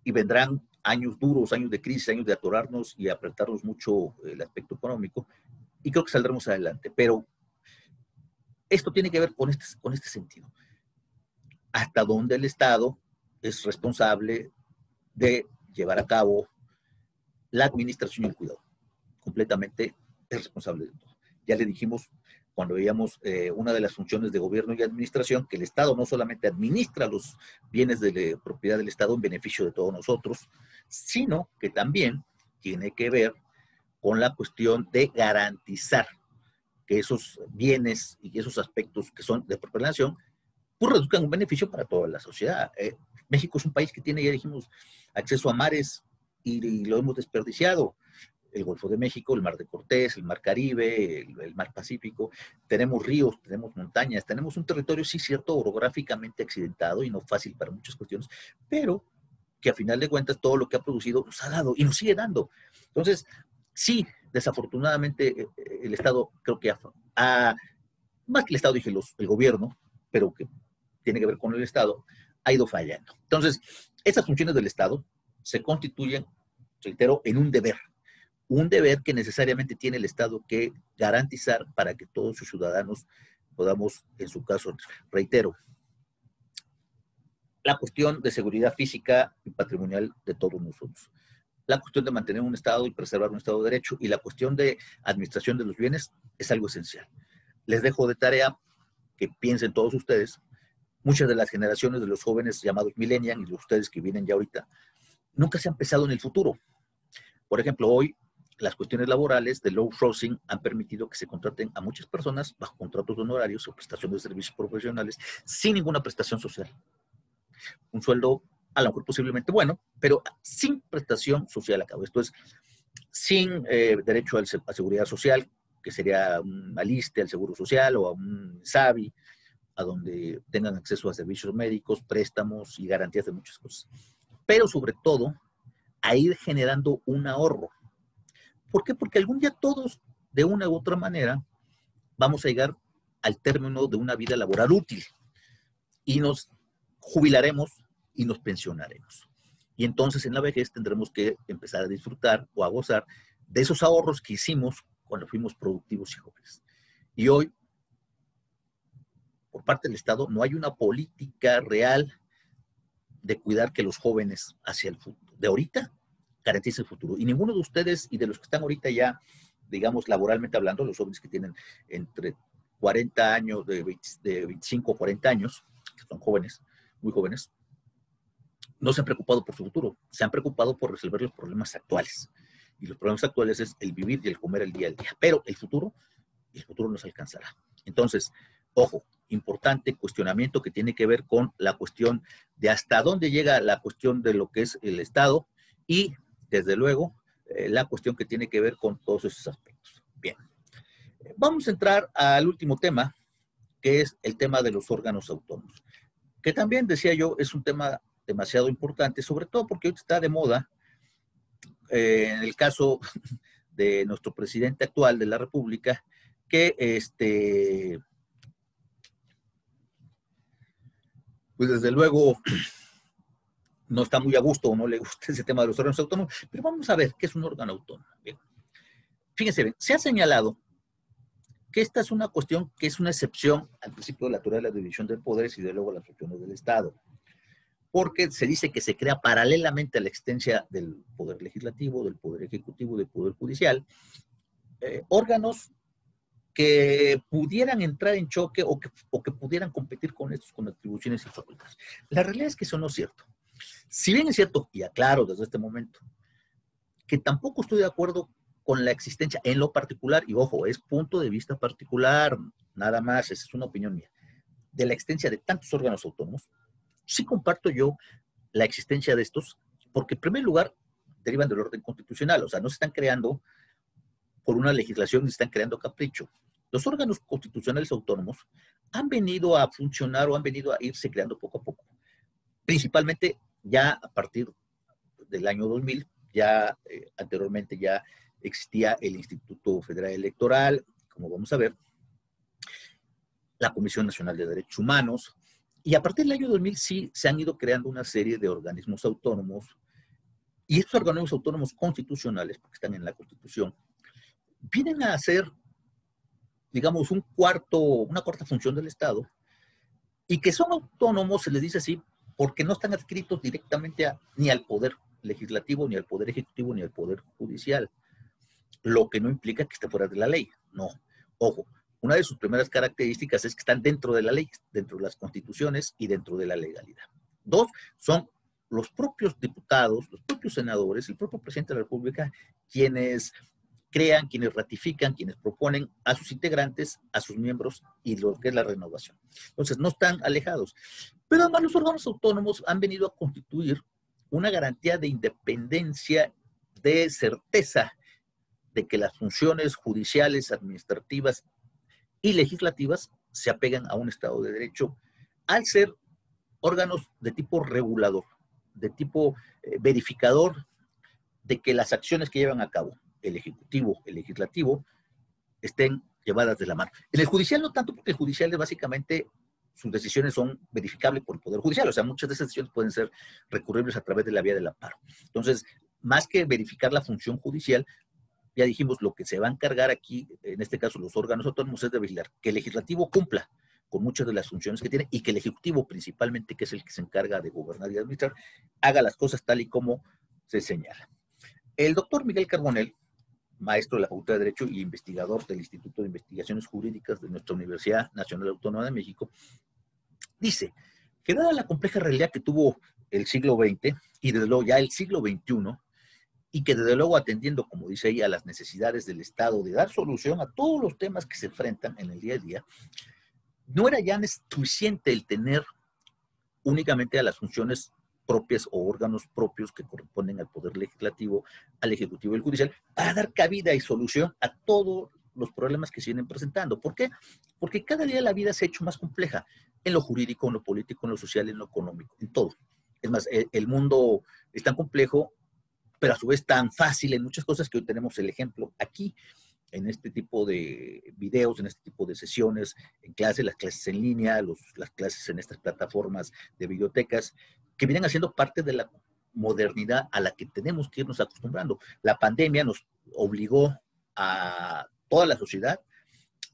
y vendrán años duros, años de crisis, años de atorarnos y apretarnos mucho el aspecto económico, y creo que saldremos adelante. Pero esto tiene que ver con este sentido. Hasta dónde el Estado es responsable de llevar a cabo la administración y el cuidado. Completamente es responsable de todo. Ya le dijimos cuando veíamos una de las funciones de gobierno y administración, que el Estado no solamente administra los bienes de propiedad del Estado en beneficio de todos nosotros, sino que también tiene que ver con la cuestión de garantizar que esos bienes y esos aspectos que son de propia nación, pues reduzcan un beneficio para toda la sociedad. México es un país que tiene, ya dijimos, acceso a mares y lo hemos desperdiciado. El Golfo de México, el Mar de Cortés, el Mar Caribe, el Mar Pacífico. Tenemos ríos, tenemos montañas, tenemos un territorio, sí cierto, orográficamente accidentado y no fácil para muchas cuestiones, pero que a final de cuentas todo lo que ha producido nos ha dado y nos sigue dando. Entonces, sí, desafortunadamente el Estado creo que más que el Estado dije el gobierno, pero que tiene que ver con el Estado, ha ido fallando. Entonces, esas funciones del Estado se constituyen, reitero, en un deber que necesariamente tiene el Estado que garantizar para que todos sus ciudadanos podamos, en su caso, reitero, la cuestión de seguridad física y patrimonial de todos nosotros, la cuestión de mantener un Estado y preservar un Estado de Derecho y la cuestión de administración de los bienes es algo esencial. Les dejo de tarea que piensen todos ustedes, muchas de las generaciones de los jóvenes llamados millennials y ustedes que vienen ya ahorita, nunca se han pensado en el futuro. Por ejemplo, hoy las cuestiones laborales del outsourcing han permitido que se contraten a muchas personas bajo contratos de honorarios o prestaciones de servicios profesionales sin ninguna prestación social. Un sueldo a lo mejor posiblemente bueno, pero sin prestación social a cabo. Esto es sin derecho a seguridad social, que sería un aliste al seguro social o a un SAVI, a donde tengan acceso a servicios médicos, préstamos y garantías de muchas cosas. Pero sobre todo, a ir generando un ahorro. ¿Por qué? Porque algún día todos, de una u otra manera, vamos a llegar al término de una vida laboral útil y nos jubilaremos y nos pensionaremos. Y entonces en la vejez tendremos que empezar a disfrutar o a gozar de esos ahorros que hicimos cuando fuimos productivos y jóvenes. Y hoy, por parte del Estado, no hay una política real de cuidar que los jóvenes hacia el futuro, de ahorita, garantice el futuro. Y ninguno de ustedes y de los que están ahorita ya, digamos, laboralmente hablando, los jóvenes que tienen entre 40 años, de 25 o 40 años, que son jóvenes, muy jóvenes, no se han preocupado por su futuro, se han preocupado por resolver los problemas actuales. Y los problemas actuales es el vivir y el comer el día al día. Pero el futuro nos alcanzará. Entonces, ojo, importante cuestionamiento que tiene que ver con la cuestión de hasta dónde llega la cuestión de lo que es el Estado y, desde luego, la cuestión que tiene que ver con todos esos aspectos. Bien, vamos a entrar al último tema, que es el tema de los órganos autónomos, que también, decía yo, es un tema demasiado importante, sobre todo porque hoy está de moda, en el caso de nuestro presidente actual de la República, que pues desde luego no está muy a gusto o no le gusta ese tema de los órganos autónomos, pero vamos a ver qué es un órgano autónomo. Bien. Fíjense bien, se ha señalado que esta es una cuestión que es una excepción al principio de la teoría de la división de poderes y de luego las funciones del Estado, porque se dice que se crea paralelamente a la existencia del poder legislativo, del poder ejecutivo, del poder judicial, órganos que pudieran entrar en choque o que pudieran competir con estos con atribuciones y facultades. La realidad es que eso no es cierto. Si bien es cierto, y aclaro desde este momento, que tampoco estoy de acuerdo con la existencia en lo particular, y ojo, es punto de vista particular, nada más, esa es una opinión mía, de la existencia de tantos órganos autónomos, sí comparto yo la existencia de estos, porque en primer lugar derivan del orden constitucional, o sea, no se están creando por una legislación ni se están creando capricho. Los órganos constitucionales autónomos han venido a funcionar o han venido a irse creando poco a poco. Principalmente ya a partir del año 2000, ya anteriormente ya existía el Instituto Federal Electoral, como vamos a ver, la Comisión Nacional de Derechos Humanos, y a partir del año 2000 sí se han ido creando una serie de organismos autónomos, y estos organismos autónomos constitucionales, porque están en la Constitución, vienen a ser, digamos, una cuarta función del Estado, y que son autónomos, se les dice así, porque no están adscritos directamente ni al poder legislativo, ni al poder ejecutivo, ni al poder judicial. Lo que no implica que esté fuera de la ley, no. Ojo, una de sus primeras características es que están dentro de la ley, dentro de las constituciones y dentro de la legalidad. Dos, son los propios diputados, los propios senadores, el propio presidente de la República, quienes crean, quienes ratifican, quienes proponen a sus integrantes, a sus miembros y lo que es la renovación. Entonces, no están alejados. Pero además los órganos autónomos han venido a constituir una garantía de independencia, de certeza de que las funciones judiciales, administrativas y legislativas se apegan a un Estado de Derecho al ser órganos de tipo regulador, de tipo verificador de que las acciones que llevan a cabo el Ejecutivo, el Legislativo, estén llevadas de la mano. En el judicial no tanto, porque el judicial básicamente sus decisiones son verificables por el Poder Judicial, o sea, muchas de esas decisiones pueden ser recurribles a través de la vía del amparo. Entonces, más que verificar la función judicial, ya dijimos, lo que se va a encargar aquí, en este caso los órganos autónomos, es de vigilar que el legislativo cumpla con muchas de las funciones que tiene y que el ejecutivo principalmente, que es el que se encarga de gobernar y administrar, haga las cosas tal y como se señala. El doctor Miguel Carbonell, maestro de la Facultad de Derecho y investigador del Instituto de Investigaciones Jurídicas de nuestra Universidad Nacional Autónoma de México, dice que dada la compleja realidad que tuvo el siglo XX y desde luego ya el siglo XXI, y que desde luego atendiendo, como dice ella, a las necesidades del Estado de dar solución a todos los temas que se enfrentan en el día a día, no era ya suficiente el tener únicamente a las funciones propias o órganos propios que corresponden al Poder Legislativo, al Ejecutivo y al Judicial, para dar cabida y solución a todos los problemas que se vienen presentando. ¿Por qué? Porque cada día la vida se ha hecho más compleja, en lo jurídico, en lo político, en lo social, en lo económico, en todo. Es más, el mundo es tan complejo, pero a su vez tan fácil en muchas cosas, que hoy tenemos el ejemplo aquí, en este tipo de videos, en este tipo de sesiones, en clases, las clases en línea, las clases en estas plataformas de bibliotecas, que vienen haciendo parte de la modernidad a la que tenemos que irnos acostumbrando. La pandemia nos obligó a toda la sociedad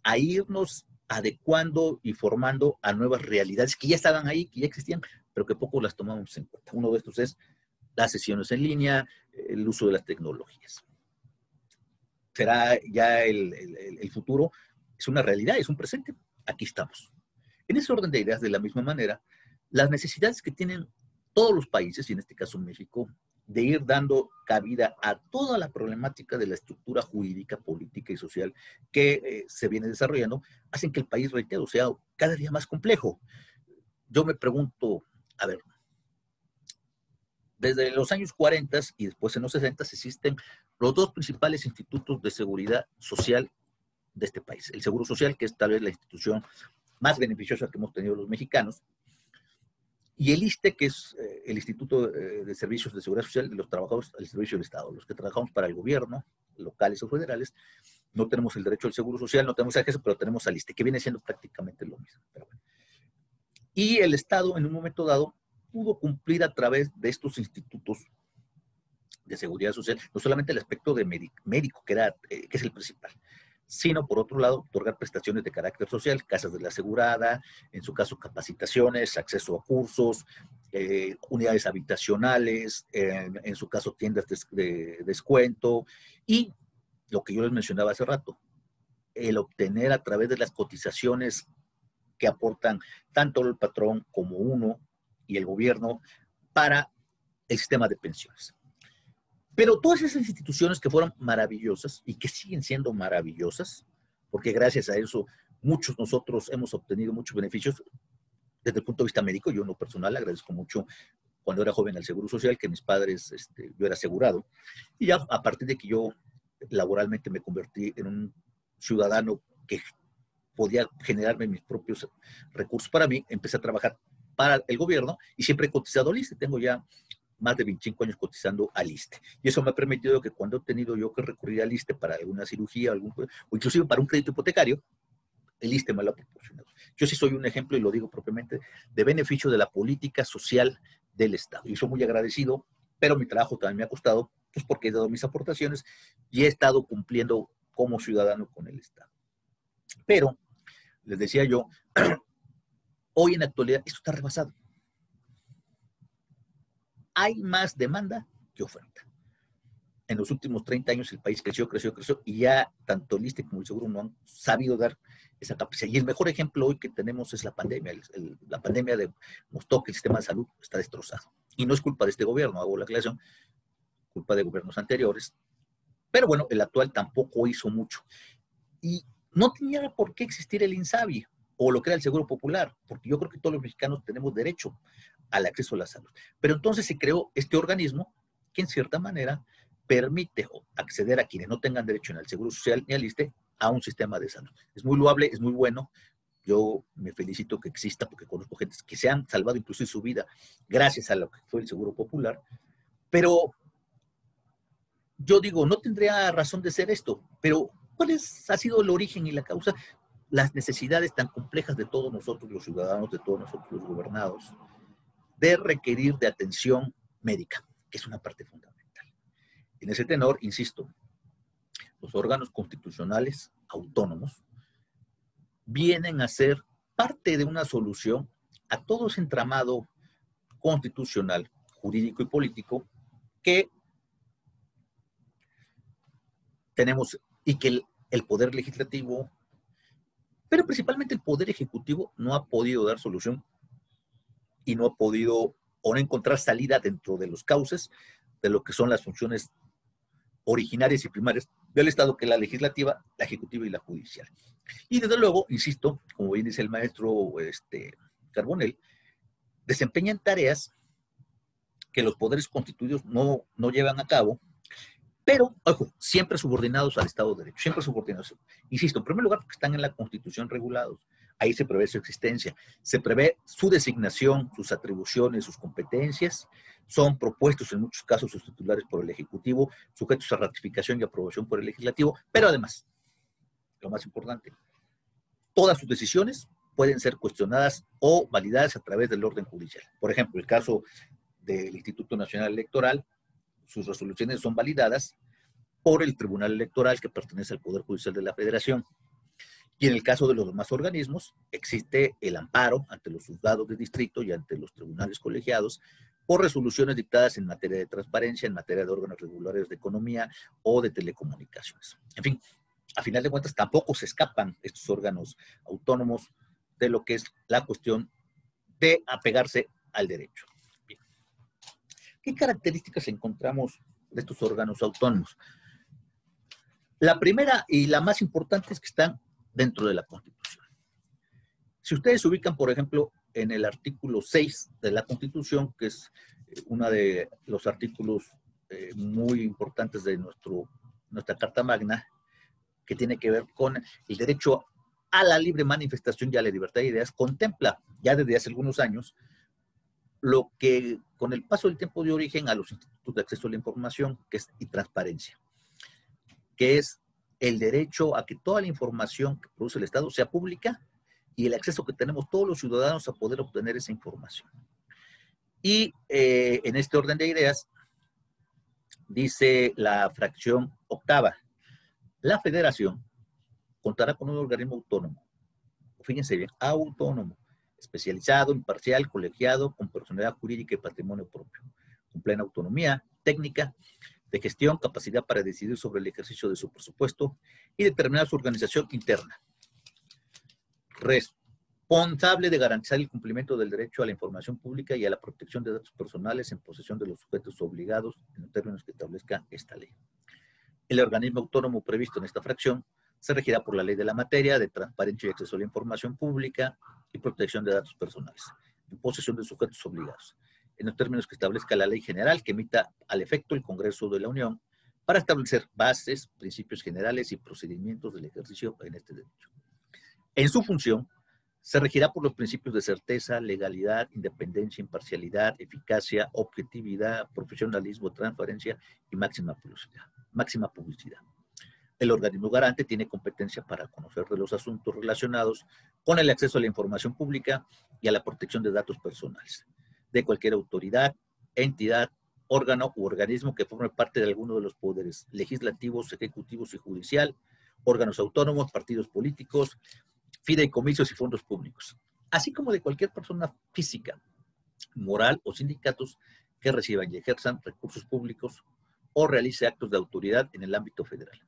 a irnos adecuando y formando a nuevas realidades que ya estaban ahí, que ya existían, pero que poco las tomamos en cuenta. Uno de estos es las sesiones en línea, el uso de las tecnologías. Será ya el futuro, es una realidad, es un presente. Aquí estamos. En ese orden de ideas, de la misma manera, las necesidades que tienen todos los países, y en este caso México, de ir dando cabida a toda la problemática de la estructura jurídica, política y social que se viene desarrollando, hacen que el país, reitero, sea cada día más complejo. Yo me pregunto, a ver, desde los años 40 y después en los 60 existen los dos principales institutos de seguridad social de este país. El Seguro Social, que es tal vez la institución más beneficiosa que hemos tenido los mexicanos, y el ISSSTE, que es el Instituto de Servicios de Seguridad Social de los trabajadores al servicio del Estado, los que trabajamos para el gobierno, locales o federales. No tenemos el derecho al Seguro Social, no tenemos acceso, pero tenemos al ISSSTE, que viene siendo prácticamente lo mismo. Pero bueno. Y el Estado, en un momento dado, pudo cumplir a través de estos institutos de seguridad social, no solamente el aspecto de médico, que es el principal, sino por otro lado, otorgar prestaciones de carácter social, casas de la asegurada, en su caso capacitaciones, acceso a cursos, unidades habitacionales, en su caso tiendas de descuento, y lo que yo les mencionaba hace rato, el obtener a través de las cotizaciones que aportan tanto el patrón como uno y el gobierno para el sistema de pensiones. Pero todas esas instituciones que fueron maravillosas y que siguen siendo maravillosas, porque gracias a eso muchos nosotros hemos obtenido muchos beneficios desde el punto de vista médico. Yo en lo personal agradezco mucho cuando era joven al Seguro Social, que mis padres, yo era asegurado, y ya a partir de que yo laboralmente me convertí en un ciudadano que podía generarme mis propios recursos para mí, empecé a trabajar para el gobierno y siempre he cotizado al ISSSTE. Tengo ya más de 25 años cotizando al ISSSTE. Y eso me ha permitido que cuando he tenido yo que recurrir al ISSSTE para alguna cirugía, o inclusive para un crédito hipotecario, el ISSSTE me lo ha proporcionado. Yo sí soy un ejemplo, y lo digo propiamente, de beneficio de la política social del Estado. Y soy muy agradecido, pero mi trabajo también me ha costado, pues porque he dado mis aportaciones y he estado cumpliendo como ciudadano con el Estado. Pero, les decía yo, hoy en la actualidad esto está rebasado. Hay más demanda que oferta. En los últimos 30 años el país creció, y ya tanto el ISSSTE como el Seguro no han sabido dar esa capacidad. Y el mejor ejemplo hoy que tenemos es la pandemia. La pandemia demostró que el sistema de salud está destrozado. Y no es culpa de este gobierno, hago la aclaración, culpa de gobiernos anteriores. Pero bueno, el actual tampoco hizo mucho. Y no tenía por qué existir el INSABI o lo que era el Seguro Popular, porque yo creo que todos los mexicanos tenemos derecho al acceso a la salud. Pero entonces se creó este organismo que en cierta manera permite acceder a quienes no tengan derecho en el Seguro Social ni al ISSSTE a un sistema de salud. Es muy loable, es muy bueno. Yo me felicito que exista porque conozco gente que se han salvado incluso su vida gracias a lo que fue el Seguro Popular. Pero yo digo, no tendría razón de ser esto, pero ¿cuál ha sido el origen y la causa? Las necesidades tan complejas de todos nosotros los ciudadanos, de todos nosotros los gobernados, de requerir de atención médica, que es una parte fundamental. En ese tenor, insisto, los órganos constitucionales autónomos vienen a ser parte de una solución a todo ese entramado constitucional, jurídico y político que tenemos y que el Poder Legislativo, pero principalmente el Poder Ejecutivo, no ha podido dar solución y no ha podido o no encontrar salida dentro de los cauces de lo que son las funciones originarias y primarias del Estado, que es la legislativa, la ejecutiva y la judicial. Y desde luego, insisto, como bien dice el maestro Carbonell, desempeñan tareas que los poderes constituidos no llevan a cabo, pero, ojo, siempre subordinados al Estado de Derecho, siempre subordinados. Insisto, en primer lugar, porque están en la Constitución regulados. Ahí se prevé su existencia, se prevé su designación, sus atribuciones, sus competencias. Son propuestos en muchos casos sus titulares por el Ejecutivo, sujetos a ratificación y aprobación por el Legislativo, pero además, lo más importante, todas sus decisiones pueden ser cuestionadas o validadas a través del orden judicial. Por ejemplo, el caso del Instituto Nacional Electoral, sus resoluciones son validadas por el Tribunal Electoral que pertenece al Poder Judicial de la Federación. Y en el caso de los demás organismos, existe el amparo ante los juzgados de distrito y ante los tribunales colegiados por resoluciones dictadas en materia de transparencia, en materia de órganos regulares de economía o de telecomunicaciones. En fin, a final de cuentas, tampoco se escapan estos órganos autónomos de lo que es la cuestión de apegarse al derecho. Bien. ¿Qué características encontramos de estos órganos autónomos? La primera y la más importante es que están dentro de la Constitución. Si ustedes se ubican, por ejemplo, en el artículo 6 de la Constitución, que es uno de los artículos muy importantes de nuestra Carta Magna, que tiene que ver con el derecho a la libre manifestación y a la libertad de ideas, contempla ya desde hace algunos años lo que con el paso del tiempo dio origen a los institutos de acceso a la información y transparencia, que es el derecho a que toda la información que produce el Estado sea pública y el acceso que tenemos todos los ciudadanos a poder obtener esa información. Y en este orden de ideas, dice la fracción octava, la Federación contará con un organismo autónomo, fíjense bien, autónomo, especializado, imparcial, colegiado, con personalidad jurídica y patrimonio propio, con plena autonomía técnica, de gestión, capacidad para decidir sobre el ejercicio de su presupuesto y determinar su organización interna. Responsable de garantizar el cumplimiento del derecho a la información pública y a la protección de datos personales en posesión de los sujetos obligados en los términos que establezca esta ley. El organismo autónomo previsto en esta fracción se regirá por la ley de la materia de transparencia y acceso a la información pública y protección de datos personales en posesión de sujetos obligados, en los términos que establezca la ley general que emita al efecto el Congreso de la Unión para establecer bases, principios generales y procedimientos del ejercicio en este derecho. En su función, se regirá por los principios de certeza, legalidad, independencia, imparcialidad, eficacia, objetividad, profesionalismo, transparencia y máxima publicidad. El organismo garante tiene competencia para conocer de los asuntos relacionados con el acceso a la información pública y a la protección de datos personales de cualquier autoridad, entidad, órgano u organismo que forme parte de alguno de los poderes legislativos, ejecutivos y judicial, órganos autónomos, partidos políticos, fideicomisos y fondos públicos, así como de cualquier persona física, moral o sindicatos que reciban y ejerzan recursos públicos o realice actos de autoridad en el ámbito federal,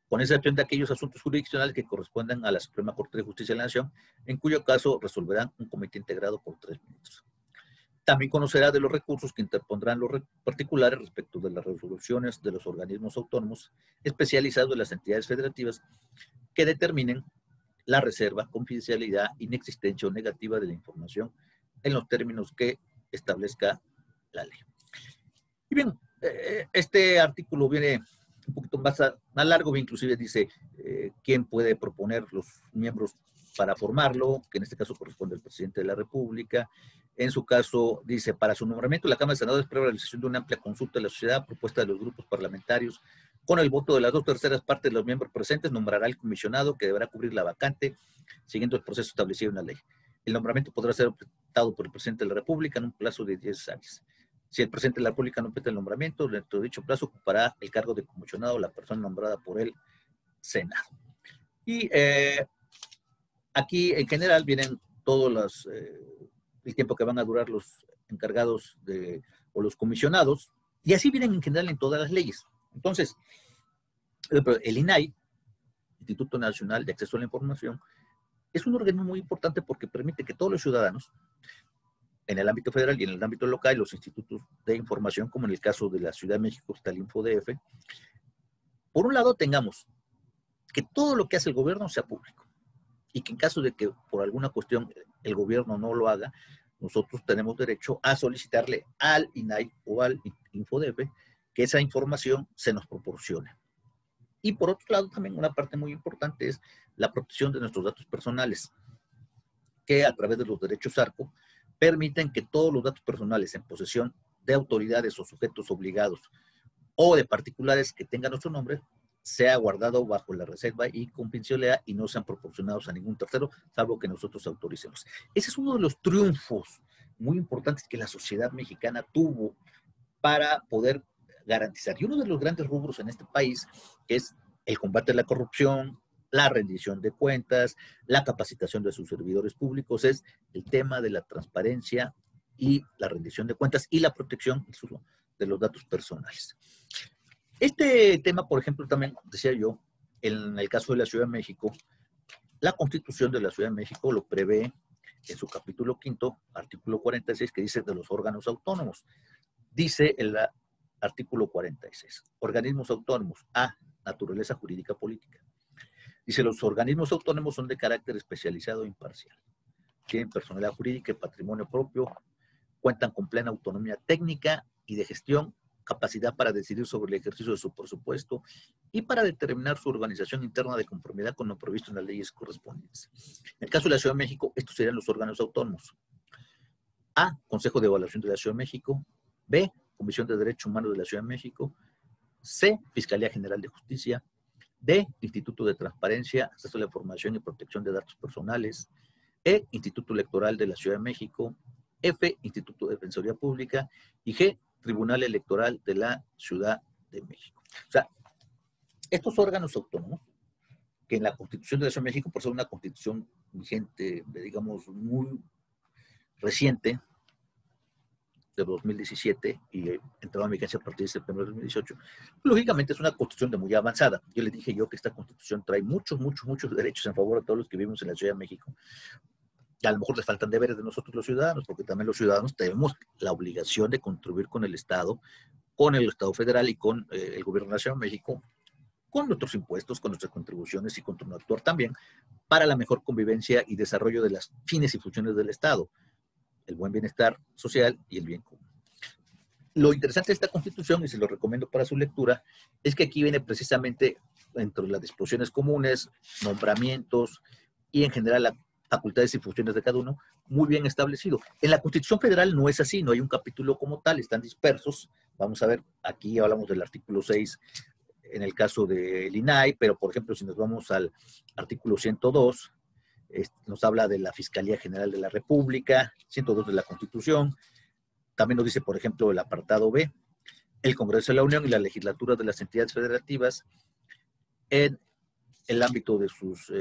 con excepción de aquellos asuntos jurisdiccionales que correspondan a la Suprema Corte de Justicia de la Nación, en cuyo caso resolverán un comité integrado por 3 ministros. También conocerá de los recursos que interpondrán los particulares respecto de las resoluciones de los organismos autónomos especializados de las entidades federativas que determinen la reserva, confidencialidad, inexistencia o negativa de la información en los términos que establezca la ley. Y bien, este artículo viene un poquito más largo, inclusive dice quién puede proponer los miembros para formarlo, que en este caso corresponde al presidente de la República. En su caso, dice, para su nombramiento, la Cámara de Senadores prevé la realización de una amplia consulta de la sociedad, propuesta de los grupos parlamentarios, con el voto de las 2/3 partes de los miembros presentes, nombrará al comisionado que deberá cubrir la vacante, siguiendo el proceso establecido en la ley. El nombramiento podrá ser optado por el presidente de la República en un plazo de 10 años. Si el presidente de la República no pide el nombramiento, dentro de dicho plazo ocupará el cargo de comisionado la persona nombrada por el Senado. Y aquí, en general, vienen todos el tiempo que van a durar los encargados o los comisionados, y así vienen en general en todas las leyes. Entonces, el INAI, Instituto Nacional de Acceso a la Información, es un organismo muy importante porque permite que todos los ciudadanos, en el ámbito federal y en el ámbito local, los institutos de información, como en el caso de la Ciudad de México, está el InfoDF, por un lado tengamos que todo lo que hace el gobierno sea público, y que en caso de que por alguna cuestión el gobierno no lo haga, nosotros tenemos derecho a solicitarle al INAI o al InfoDF que esa información se nos proporcione. Y por otro lado, también una parte muy importante es la protección de nuestros datos personales, que a través de los derechos ARCO permiten que todos los datos personales en posesión de autoridades o sujetos obligados o de particulares que tengan nuestro nombre sea guardado bajo la reserva y confidencialidad y no sean proporcionados a ningún tercero, salvo que nosotros autoricemos. Ese es uno de los triunfos muy importantes que la sociedad mexicana tuvo para poder garantizar. Y uno de los grandes rubros en este país, que es el combate a la corrupción, la rendición de cuentas, la capacitación de sus servidores públicos, es el tema de la transparencia y la rendición de cuentas y la protección de los datos personales. Este tema, por ejemplo, también decía yo, en el caso de la Ciudad de México, la Constitución de la Ciudad de México lo prevé en su capítulo 5, artículo 46, que dice de los órganos autónomos. Dice el artículo 46, organismos autónomos, A, naturaleza jurídica política. Dice, los organismos autónomos son de carácter especializado e imparcial. Tienen personalidad jurídica y patrimonio propio, cuentan con plena autonomía técnica y de gestión, capacidad para decidir sobre el ejercicio de su presupuesto y para determinar su organización interna de conformidad con lo previsto en las leyes correspondientes. En el caso de la Ciudad de México, estos serían los órganos autónomos. A, Consejo de Evaluación de la Ciudad de México. B, Comisión de Derechos Humanos de la Ciudad de México. C, Fiscalía General de Justicia. D, Instituto de Transparencia, Acceso a la Información y Protección de Datos Personales. E, Instituto Electoral de la Ciudad de México. F, Instituto de Defensoría Pública. Y G, Tribunal Electoral de la Ciudad de México. O sea, estos órganos autónomos, que en la Constitución de la Ciudad de México, por ser una constitución vigente, digamos, muy reciente, de 2017, y entró en vigencia a partir de septiembre de 2018, lógicamente es una constitución de muy avanzada. Yo le dije que esta constitución trae muchos derechos en favor de todos los que vivimos en la Ciudad de México. Y a lo mejor les faltan deberes de nosotros los ciudadanos, porque también los ciudadanos tenemos la obligación de contribuir con el Estado federal y con el gobierno de la Ciudad de México, con nuestros impuestos, con nuestras contribuciones y con nuestro actuar también para la mejor convivencia y desarrollo de las fines y funciones del Estado, el buen bienestar social y el bien común. Lo interesante de esta Constitución, y se lo recomiendo para su lectura, es que aquí viene precisamente entre las disposiciones comunes, nombramientos y en general las facultades y funciones de cada uno, muy bien establecido. En la Constitución Federal no es así, no hay un capítulo como tal, están dispersos. Vamos a ver, aquí hablamos del artículo 6 en el caso del INAI, pero por ejemplo, si nos vamos al artículo 102, nos habla de la Fiscalía General de la República, 102 de la Constitución. También nos dice, por ejemplo, el apartado B, el Congreso de la Unión y las legislaturas de las entidades federativas en el ámbito de sus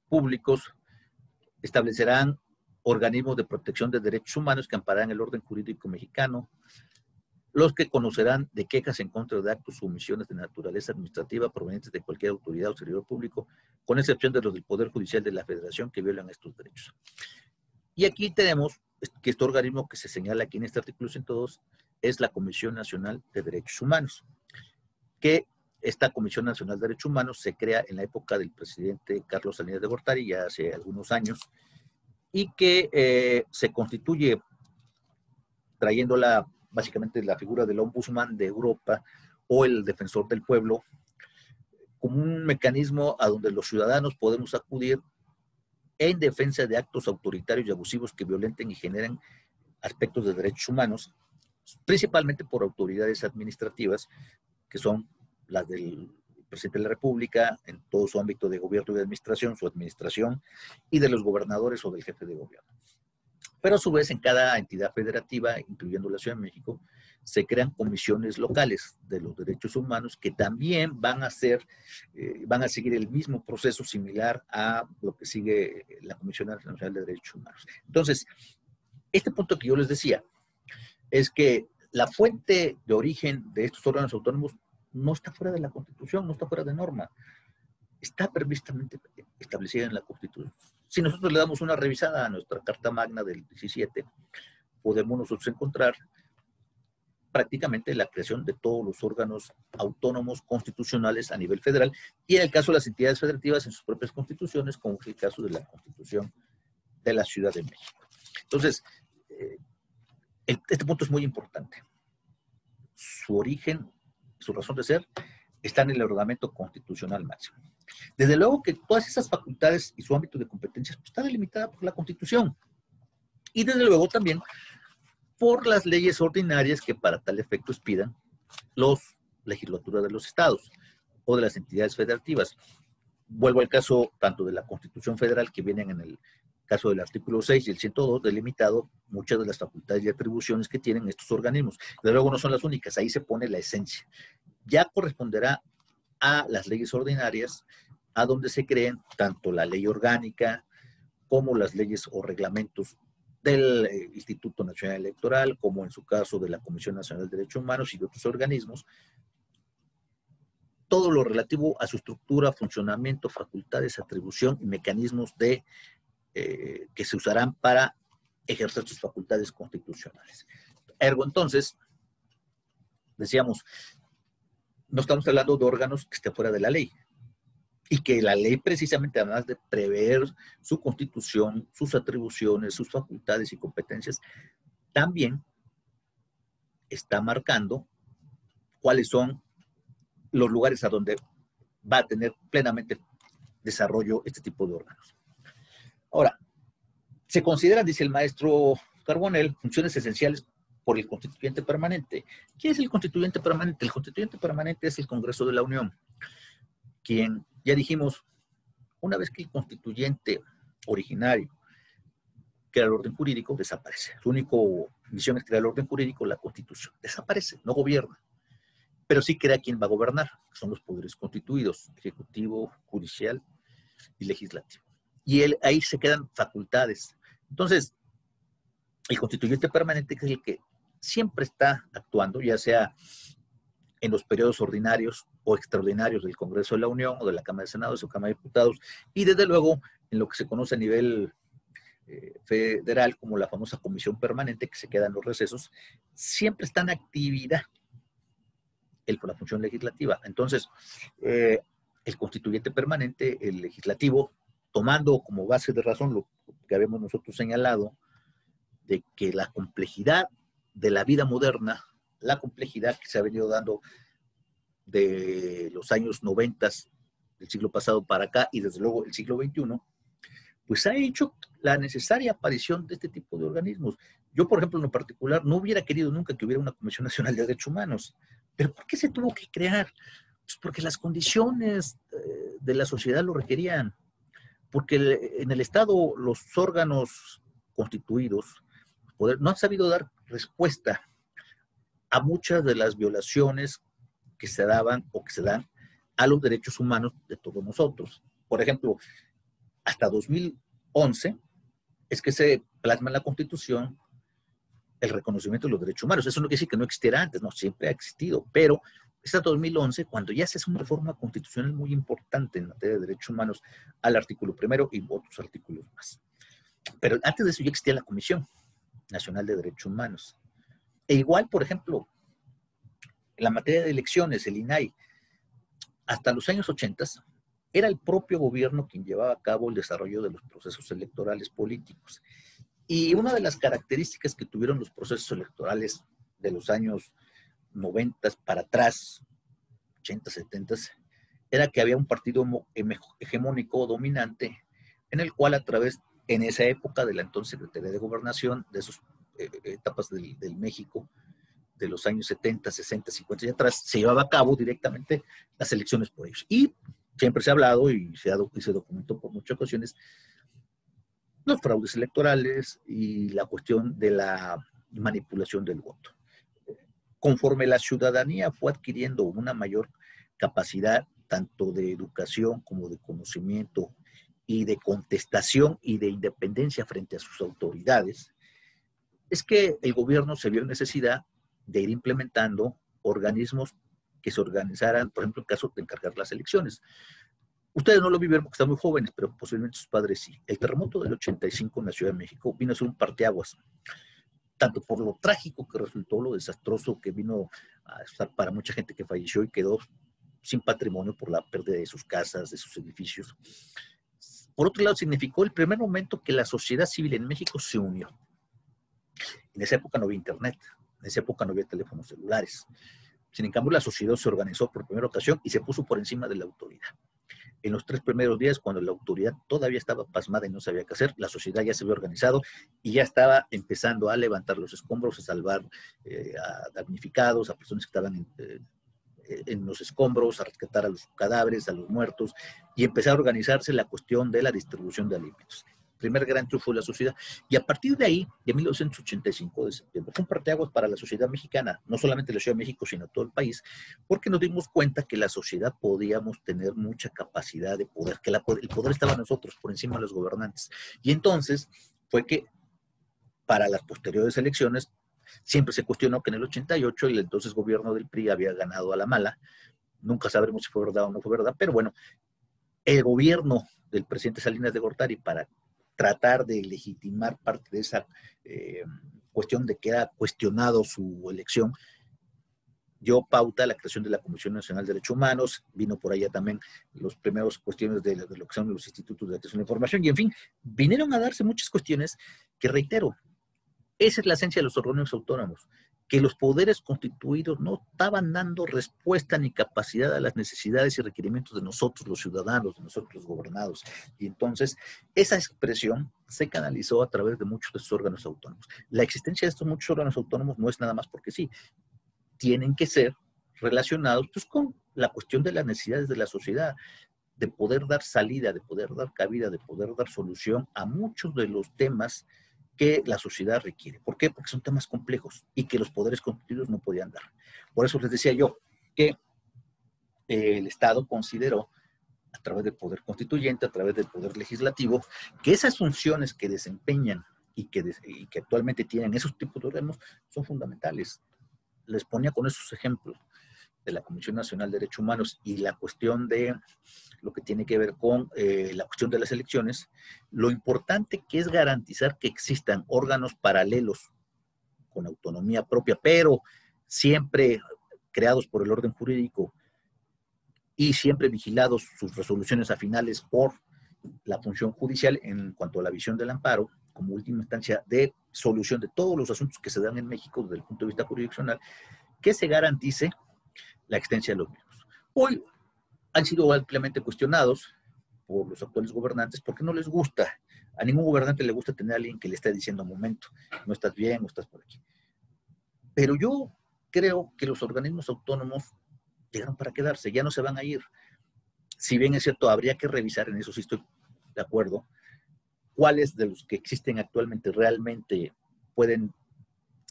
públicos establecerán organismos de protección de derechos humanos que ampararán el orden jurídico mexicano, los que conocerán de quejas en contra de actos o omisiones de naturaleza administrativa provenientes de cualquier autoridad o servidor público, con excepción de los del Poder Judicial de la Federación que violan estos derechos. Y aquí tenemos que este organismo que se señala aquí en este artículo 102 es la Comisión Nacional de Derechos Humanos, que esta Comisión Nacional de Derechos Humanos se crea en la época del presidente Carlos Salinas de Gortari, ya hace algunos años, y que se constituye trayéndola básicamente la figura del ombudsman de Europa o el defensor del pueblo como un mecanismo a donde los ciudadanos podemos acudir en defensa de actos autoritarios y abusivos que violenten y generen aspectos de derechos humanos, principalmente por autoridades administrativas, que son las del presidente de la República, en todo su ámbito de gobierno y de administración, su administración, y de los gobernadores o del jefe de gobierno. Pero a su vez, en cada entidad federativa, incluyendo la Ciudad de México, se crean comisiones locales de los derechos humanos que también van a seguir el mismo proceso similar a lo que sigue la Comisión Nacional de Derechos Humanos. Entonces, este punto que yo les decía es que la fuente de origen de estos órganos autónomos no está fuera de la Constitución, no está fuera de norma, está previstamente establecida en la Constitución. Si nosotros le damos una revisada a nuestra Carta Magna del 17, podemos nosotros encontrar prácticamente la creación de todos los órganos autónomos constitucionales a nivel federal y en el caso de las entidades federativas en sus propias constituciones, como es el caso de la Constitución de la Ciudad de México. Entonces, este punto es muy importante. Su origen, su razón de ser, está en el ordenamiento constitucional máximo. Desde luego que todas esas facultades y su ámbito de competencias pues, está delimitada por la Constitución. Y desde luego también por las leyes ordinarias que para tal efecto expidan los legislaturas de los estados o de las entidades federativas. Vuelvo al caso tanto de la Constitución Federal, que vienen en el caso del artículo 6 y el 102, delimitado muchas de las facultades y atribuciones que tienen estos organismos. Desde luego no son las únicas, ahí se pone la esencia. Ya corresponderá a las leyes ordinarias, a donde se creen tanto la ley orgánica como las leyes o reglamentos del Instituto Nacional Electoral, como en su caso de la Comisión Nacional de Derechos Humanos y de otros organismos, todo lo relativo a su estructura, funcionamiento, facultades, atribución y mecanismos que se usarán para ejercer sus facultades constitucionales. Ergo, entonces, decíamos, no estamos hablando de órganos que estén fuera de la ley, y que la ley precisamente, además de prever su constitución, sus atribuciones, sus facultades y competencias, también está marcando cuáles son los lugares a donde va a tener plenamente desarrollo este tipo de órganos. Ahora, se consideran, dice el maestro Carbonell, funciones esenciales por el constituyente permanente. ¿Quién es el constituyente permanente? El constituyente permanente es el Congreso de la Unión, quien, ya dijimos, una vez que el constituyente originario crea el orden jurídico, desaparece. Su única misión es crear el orden jurídico, la Constitución. Desaparece, no gobierna. Pero sí crea quién va a gobernar, que son los poderes constituidos, ejecutivo, judicial y legislativo. Y ahí se quedan facultades. Entonces, el constituyente permanente, que es el que siempre está actuando, ya sea en los periodos ordinarios o extraordinarios del Congreso de la Unión o de la Cámara de Senadores o Cámara de Diputados, y desde luego en lo que se conoce a nivel federal como la famosa comisión permanente que se queda en los recesos, siempre está en actividad la función legislativa. Entonces, el constituyente permanente, el legislativo, tomando como base de razón lo que habíamos nosotros señalado, de que la complejidad de la vida moderna, la complejidad que se ha venido dando de los años 90 del siglo pasado para acá y desde luego el siglo XXI, pues ha hecho la necesaria aparición de este tipo de organismos. Yo, por ejemplo, en lo particular, no hubiera querido nunca que hubiera una Comisión Nacional de Derechos Humanos. ¿Pero por qué se tuvo que crear? Pues porque las condiciones de la sociedad lo requerían. Porque en el Estado los órganos constituidos no han sabido dar respuesta a muchas de las violaciones que se daban o que se dan a los derechos humanos de todos nosotros. Por ejemplo, hasta 2011, es que se plasma en la Constitución el reconocimiento de los derechos humanos. Eso no quiere decir que no existiera antes, no, siempre ha existido, pero hasta 2011, cuando ya se hace una reforma constitucional muy importante en materia de derechos humanos, al artículo primero y otros artículos más. Pero antes de eso ya existía la Comisión Nacional de Derechos Humanos. E igual, por ejemplo, en la materia de elecciones, el INAI, hasta los años 80, era el propio gobierno quien llevaba a cabo el desarrollo de los procesos electorales políticos. Y una de las características que tuvieron los procesos electorales de los años 90 para atrás, 80, 70, era que había un partido hegemónico dominante en el cual a través, en esa época de la entonces Secretaría de Gobernación, de esas etapas del México, de los años 70, 60, 50 y atrás, se llevaba a cabo directamente las elecciones por ellos. Y siempre se ha hablado y se documentó por muchas ocasiones los fraudes electorales y la cuestión de la manipulación del voto. Conforme la ciudadanía fue adquiriendo una mayor capacidad tanto de educación como de conocimiento y de contestación y de independencia frente a sus autoridades, es que el gobierno se vio en necesidad de ir implementando organismos que se organizaran, por ejemplo, en caso de encargar las elecciones. Ustedes no lo vivieron porque están muy jóvenes, pero posiblemente sus padres sí. El terremoto del 85 en la Ciudad de México vino a ser un parteaguas, tanto por lo trágico que resultó, lo desastroso que vino a estar para mucha gente que falleció y quedó sin patrimonio por la pérdida de sus casas, de sus edificios. Por otro lado, significó el primer momento que la sociedad civil en México se unió. En esa época no había internet, en esa época no había teléfonos celulares. Sin embargo, la sociedad se organizó por primera ocasión y se puso por encima de la autoridad. En los 3 primeros días, cuando la autoridad todavía estaba pasmada y no sabía qué hacer, la sociedad ya se había organizado y ya estaba empezando a levantar los escombros, a salvar a damnificados, a personas que estaban en los escombros, a rescatar a los cadáveres, a los muertos, y empezar a organizarse la cuestión de la distribución de alimentos. Primer gran triunfo de la sociedad. Y a partir de ahí, de 1985 de septiembre, fue un parteaguas para la sociedad mexicana, no solamente la Ciudad de México, sino todo el país, porque nos dimos cuenta que la sociedad podíamos tener mucha capacidad de poder, que el poder estaba en nosotros, por encima de los gobernantes. Y entonces fue que para las posteriores elecciones, siempre se cuestionó que en el 88 el entonces gobierno del PRI había ganado a la mala. Nunca sabremos si fue verdad o no fue verdad, pero bueno, el gobierno del presidente Salinas de Gortari, para tratar de legitimar parte de esa cuestión de que era cuestionado su elección, dio pauta a la creación de la Comisión Nacional de Derechos Humanos, vino por allá también los primeros cuestiones de lo que son los institutos de atención a la información, y en fin, vinieron a darse muchas cuestiones que, reitero, esa es la esencia de los organismos autónomos, que los poderes constituidos no estaban dando respuesta ni capacidad a las necesidades y requerimientos de nosotros los ciudadanos, de nosotros los gobernados. Y entonces esa expresión se canalizó a través de muchos de estos órganos autónomos. La existencia de estos muchos órganos autónomos no es nada más porque sí, tienen que ser relacionados pues, con la cuestión de las necesidades de la sociedad, de poder dar salida, de poder dar cabida, de poder dar solución a muchos de los temas que la sociedad requiere. ¿Por qué? Porque son temas complejos y que los poderes constituidos no podían dar. Por eso les decía yo que el Estado consideró, a través del poder constituyente, a través del poder legislativo, que esas funciones que desempeñan y que actualmente tienen esos tipos de órganos son fundamentales. Les ponía con esos ejemplos de la Comisión Nacional de Derechos Humanos y la cuestión de lo que tiene que ver con la cuestión de las elecciones, lo importante que es garantizar que existan órganos paralelos con autonomía propia, pero siempre creados por el orden jurídico y siempre vigilados sus resoluciones a finales por la función judicial en cuanto a la visión del amparo, como última instancia de solución de todos los asuntos que se dan en México desde el punto de vista jurisdiccional, que se garantice la existencia de los mismos. Hoy han sido ampliamente cuestionados por los actuales gobernantes porque no les gusta, a ningún gobernante le gusta tener a alguien que le esté diciendo un momento, no estás bien, no estás por aquí. Pero yo creo que los organismos autónomos llegaron para quedarse, ya no se van a ir. Si bien es cierto, habría que revisar, en eso sí estoy de acuerdo, cuáles de los que existen actualmente realmente pueden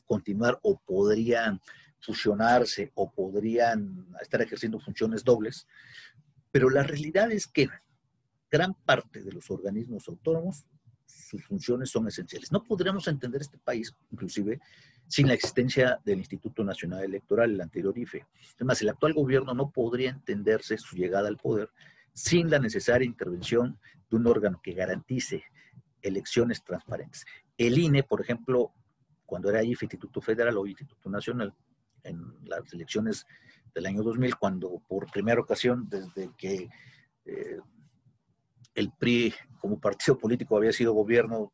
continuar o podrían fusionarse o podrían estar ejerciendo funciones dobles, pero la realidad es que gran parte de los organismos autónomos sus funciones son esenciales. No podríamos entender este país, inclusive, sin la existencia del Instituto Nacional Electoral, el anterior IFE. Además, el actual gobierno no podría entenderse su llegada al poder sin la necesaria intervención de un órgano que garantice elecciones transparentes. El INE, por ejemplo, cuando era IFE, Instituto Federal, o Instituto Nacional, en las elecciones del año 2000, cuando por primera ocasión, desde que el PRI como partido político había sido gobierno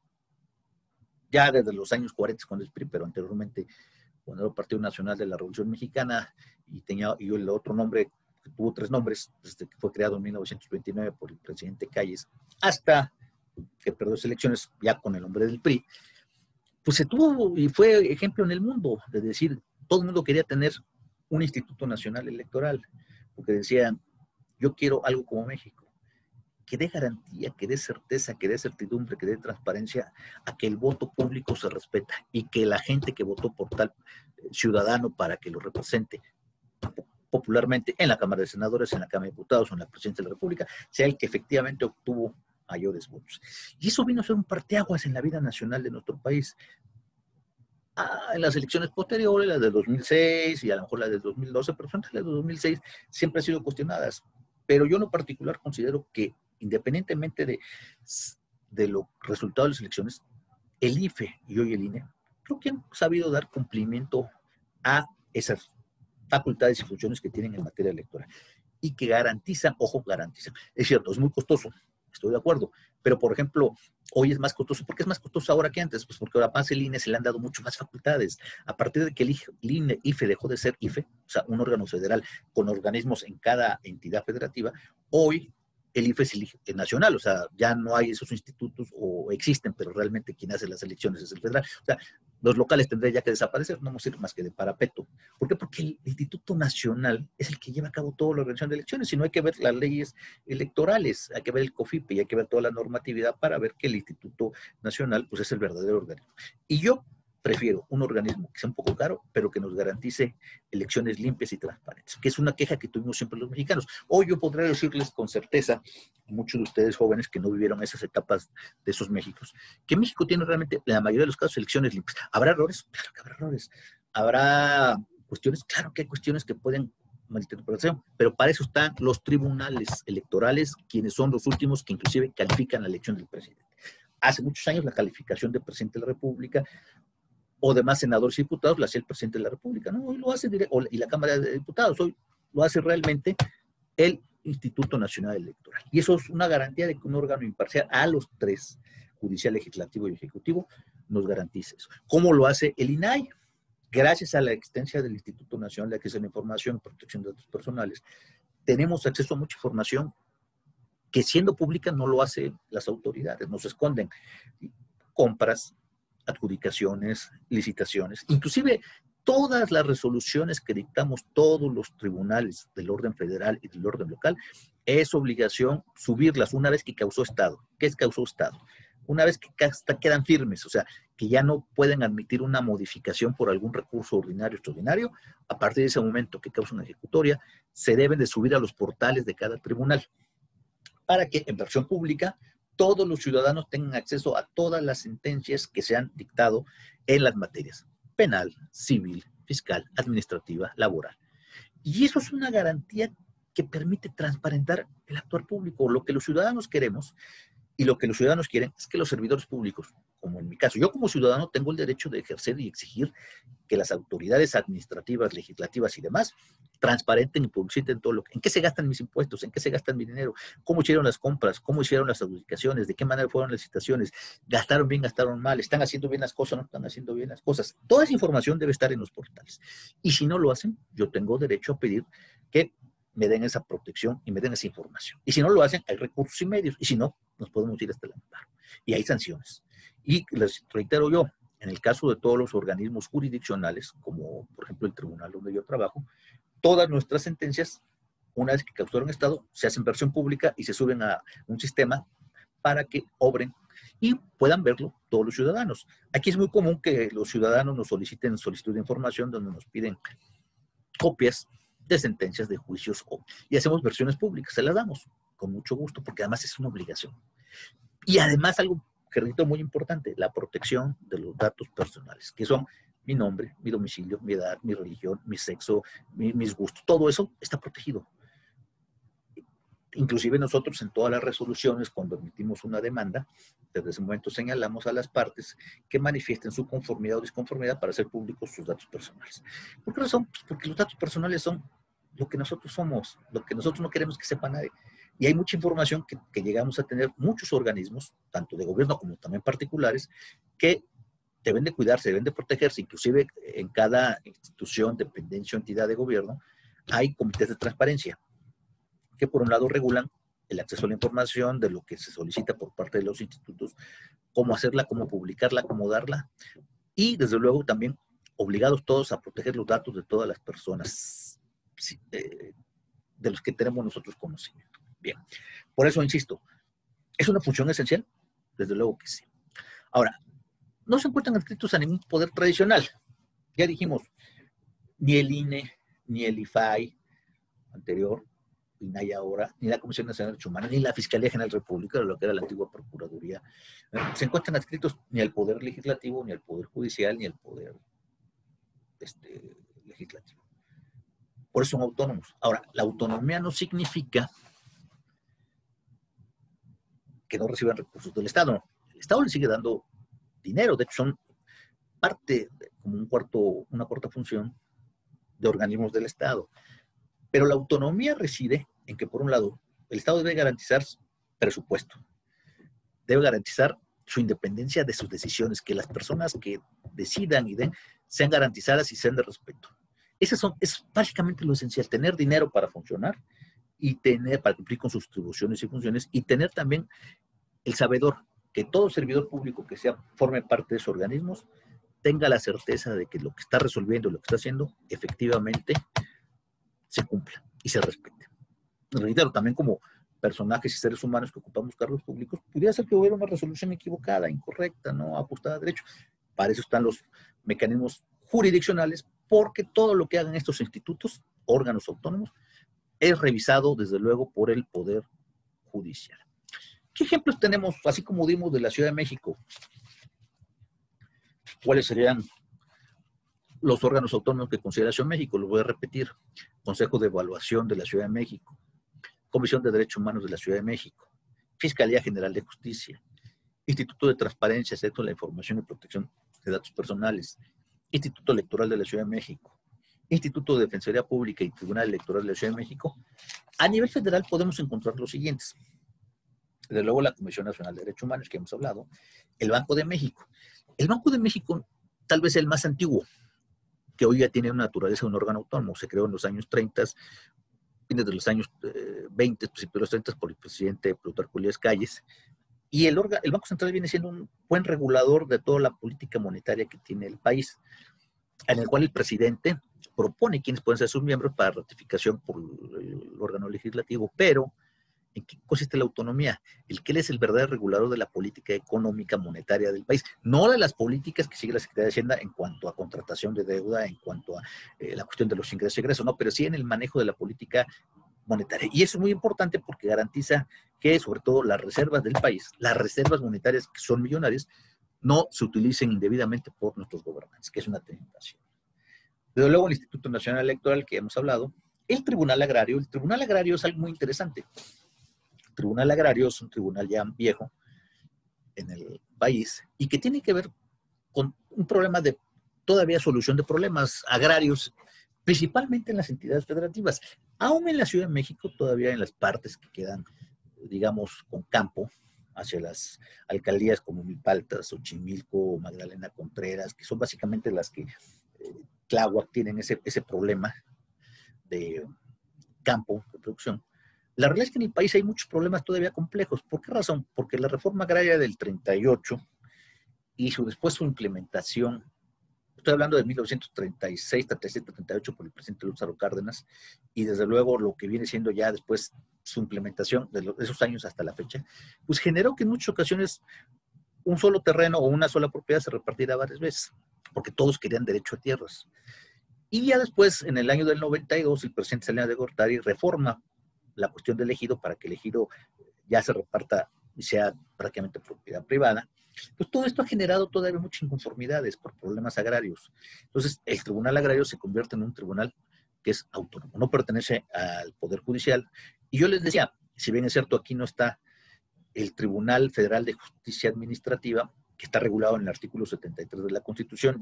ya desde los años 40 con el PRI, pero anteriormente cuando era el Partido Nacional de la Revolución Mexicana y el otro nombre, que tuvo 3 nombres, desde que fue creado en 1929 por el presidente Calles, hasta que perdió las elecciones ya con el nombre del PRI, pues se tuvo y fue ejemplo en el mundo, de decir, todo el mundo quería tener un Instituto Nacional Electoral, porque decían, yo quiero algo como México, que dé garantía, que dé certeza, que dé certidumbre, que dé transparencia a que el voto público se respeta y que la gente que votó por tal ciudadano para que lo represente popularmente en la Cámara de Senadores, en la Cámara de Diputados o en la Presidencia de la República, sea el que efectivamente obtuvo mayores votos. Y eso vino a ser un parteaguas en la vida nacional de nuestro país. En las elecciones posteriores, las del 2006 y a lo mejor las del 2012, pero las de 2006 siempre han sido cuestionadas. Pero yo en lo particular considero que independientemente de los resultados de las elecciones, el IFE y hoy el INE creo que han sabido dar cumplimiento a esas facultades y funciones que tienen en materia electoral y que garantizan, ojo, garantizan. Es cierto, es muy costoso, estoy de acuerdo, pero por ejemplo, hoy es más costoso. ¿Por qué es más costoso ahora que antes? Pues porque ahora más el INE se le han dado mucho más facultades. A partir de que el IFE dejó de ser IFE, o sea, un órgano federal con organismos en cada entidad federativa, hoy el IFE es nacional, o sea, ya no hay esos institutos, o existen, pero realmente quien hace las elecciones es el federal. O sea, los locales tendrían ya que desaparecer, no sirve más que de parapeto. ¿Por qué? Porque el Instituto Nacional es el que lleva a cabo toda la organización de elecciones, y no hay que ver las leyes electorales, hay que ver el COFIPE y hay que ver toda la normatividad para ver que el Instituto Nacional pues es el verdadero organismo. Y yo prefiero un organismo que sea un poco caro, pero que nos garantice elecciones limpias y transparentes, que es una queja que tuvimos siempre los mexicanos. Hoy yo podría decirles con certeza, muchos de ustedes jóvenes que no vivieron esas etapas de esos Méxicos, que México tiene realmente, en la mayoría de los casos, elecciones limpias. ¿Habrá errores? Claro que habrá errores. ¿Habrá cuestiones? Claro que hay cuestiones que pueden malinterpretación, pero para eso están los tribunales electorales, quienes son los últimos que inclusive califican la elección del presidente. Hace muchos años la calificación de presidente de la República o demás senadores y diputados la hacía el presidente de la República, ¿no? Hoy lo hace y la Cámara de Diputados, hoy lo hace realmente el Instituto Nacional Electoral. Y eso es una garantía de que un órgano imparcial a los 3, judicial, legislativo y ejecutivo, nos garantice eso. ¿Cómo lo hace el INAI? Gracias a la existencia del Instituto Nacional de Acceso a la Información y Protección de Datos Personales, tenemos acceso a mucha información que siendo pública no lo hacen las autoridades, nos esconden compras, adjudicaciones, licitaciones, inclusive todas las resoluciones que dictamos todos los tribunales del orden federal y del orden local, es obligación subirlas una vez que causó estado. ¿Qué es causó estado? Una vez que hasta quedan firmes, o sea, que ya no pueden admitir una modificación por algún recurso ordinario o extraordinario, a partir de ese momento que causa una ejecutoria, se deben de subir a los portales de cada tribunal, para que en versión pública todos los ciudadanos tengan acceso a todas las sentencias que se han dictado en las materias penal, civil, fiscal, administrativa, laboral. Y eso es una garantía que permite transparentar el actuar público. Lo que los ciudadanos queremos y lo que los ciudadanos quieren es que los servidores públicos, como en mi caso, yo como ciudadano tengo el derecho de ejercer y exigir que las autoridades administrativas, legislativas y demás transparenten y publiciten todo en qué se gastan mis impuestos, en qué se gastan mi dinero, cómo hicieron las compras, cómo hicieron las adjudicaciones, de qué manera fueron las licitaciones, gastaron bien, gastaron mal, están haciendo bien las cosas, no están haciendo bien las cosas. Toda esa información debe estar en los portales. Y si no lo hacen, yo tengo derecho a pedir que me den esa protección y me den esa información. Y si no lo hacen, hay recursos y medios. Y si no, nos podemos ir hasta el amparo. Y hay sanciones. Y les reitero yo, en el caso de todos los organismos jurisdiccionales, como por ejemplo el tribunal donde yo trabajo, todas nuestras sentencias, una vez que causaron estado, se hacen versión pública y se suben a un sistema para que obren y puedan verlo todos los ciudadanos. Aquí es muy común que los ciudadanos nos soliciten solicitud de información donde nos piden copias de sentencias de juicios y hacemos versiones públicas, se las damos con mucho gusto porque además es una obligación. Y además algo que repito, muy importante, la protección de los datos personales, que son mi nombre, mi domicilio, mi edad, mi religión, mi sexo, mis gustos, todo eso está protegido. Inclusive nosotros en todas las resoluciones, cuando emitimos una demanda, desde ese momento señalamos a las partes que manifiesten su conformidad o disconformidad para hacer públicos sus datos personales. ¿Por qué razón? Pues porque los datos personales son lo que nosotros somos, lo que nosotros no queremos que sepa nadie. Y hay mucha información que llegamos a tener muchos organismos, tanto de gobierno como también particulares, que deben de cuidarse, deben de protegerse. Inclusive en cada institución, dependencia o entidad de gobierno, hay comités de transparencia que por un lado regulan el acceso a la información de lo que se solicita por parte de los institutos, cómo hacerla, cómo publicarla, cómo darla, y desde luego también obligados todos a proteger los datos de todas las personas de los que tenemos nosotros conocimiento. Bien, por eso insisto, ¿es una función esencial? Desde luego que sí. Ahora, no se encuentran adscritos a ningún poder tradicional. Ya dijimos, ni el INE, ni el IFAI anterior, INAI ahora, ni la Comisión Nacional de Derechos Humanos, ni la Fiscalía General de la República, lo que era la antigua Procuraduría, se encuentran adscritos ni al Poder Legislativo, ni al Poder Judicial, ni al Poder Legislativo. Por eso son autónomos. Ahora, la autonomía no significa que no reciban recursos del Estado. El Estado le sigue dando dinero, de hecho son parte, como una cuarta función de organismos del Estado. Pero la autonomía reside en que, por un lado, el Estado debe garantizar presupuesto, debe garantizar su independencia de sus decisiones, que las personas que decidan y den sean garantizadas y sean de respeto. Es básicamente lo esencial, tener dinero para funcionar y para cumplir con sus atribuciones y funciones, y tener también el sabedor que todo servidor público que forme parte de esos organismos tenga la certeza de que lo que está resolviendo, lo que está haciendo, efectivamente se cumpla y se respete. Reitero, también como personajes y seres humanos que ocupamos cargos públicos, pudiera ser que hubiera una resolución equivocada, incorrecta, no ajustada a derecho. Para eso están los mecanismos jurisdiccionales, porque todo lo que hagan estos institutos, órganos autónomos, es revisado desde luego por el Poder Judicial. ¿Qué ejemplos tenemos, así como dimos de la Ciudad de México? ¿Cuáles serían los órganos autónomos que considera Ciudad de México? Lo voy a repetir. Consejo de Evaluación de la Ciudad de México, Comisión de Derechos Humanos de la Ciudad de México, Fiscalía General de Justicia, Instituto de Transparencia, Acceso a la Información y Protección de Datos Personales, Instituto Electoral de la Ciudad de México, Instituto de Defensoría Pública y Tribunal Electoral de la Ciudad de México. A nivel federal podemos encontrar los siguientes. Desde luego la Comisión Nacional de Derechos Humanos, que hemos hablado, el Banco de México. El Banco de México tal vez el más antiguo, que hoy ya tiene una naturaleza de un órgano autónomo. Se creó en los años 30, fines de los años 20, principios de los 30, por el presidente Plutarco Elías Calles. Y el Banco Central viene siendo un buen regulador de toda la política monetaria que tiene el país, en el cual el presidente propone quiénes pueden ser sus miembros para ratificación por el órgano legislativo, pero ¿en qué consiste la autonomía? El que él es el verdadero regulador de la política económica monetaria del país, no de las políticas que sigue la Secretaría de Hacienda en cuanto a contratación de deuda, en cuanto a la cuestión de los ingresos y egresos, no, pero sí en el manejo de la política monetaria. Y eso es muy importante porque garantiza que, sobre todo, las reservas del país, las reservas monetarias que son millonarias, no se utilicen indebidamente por nuestros gobernantes, que es una tentación. Desde luego, el Instituto Nacional Electoral, que hemos hablado, el Tribunal Agrario es algo muy interesante. El Tribunal Agrario es un tribunal ya viejo en el país y que tiene que ver con un problema de todavía solución de problemas agrarios, principalmente en las entidades federativas. Aún en la Ciudad de México, todavía en las partes que quedan, digamos, con campo, hacia las alcaldías como Milpalta, Xochimilco, Magdalena Contreras, que son básicamente las que Tláhuac tienen ese problema de campo, de producción. La realidad es que en el país hay muchos problemas todavía complejos. ¿Por qué razón? Porque la reforma agraria del 38 y después su implementación, estoy hablando de 1936, 37, 38 por el presidente Lázaro Cárdenas, y desde luego lo que viene siendo ya después su implementación de esos años hasta la fecha, pues generó que en muchas ocasiones un solo terreno o una sola propiedad se repartiera varias veces, porque todos querían derecho a tierras. Y ya después, en el año del 92, el presidente Salinas de Gortari reforma la cuestión del ejido para que el ejido ya se reparta y sea prácticamente propiedad privada. Pues todo esto ha generado todavía muchas inconformidades por problemas agrarios. Entonces, el Tribunal Agrario se convierte en un tribunal que es autónomo, no pertenece al Poder Judicial. Y yo les decía, si bien es cierto, aquí no está el Tribunal Federal de Justicia Administrativa, que está regulado en el artículo 73 de la Constitución,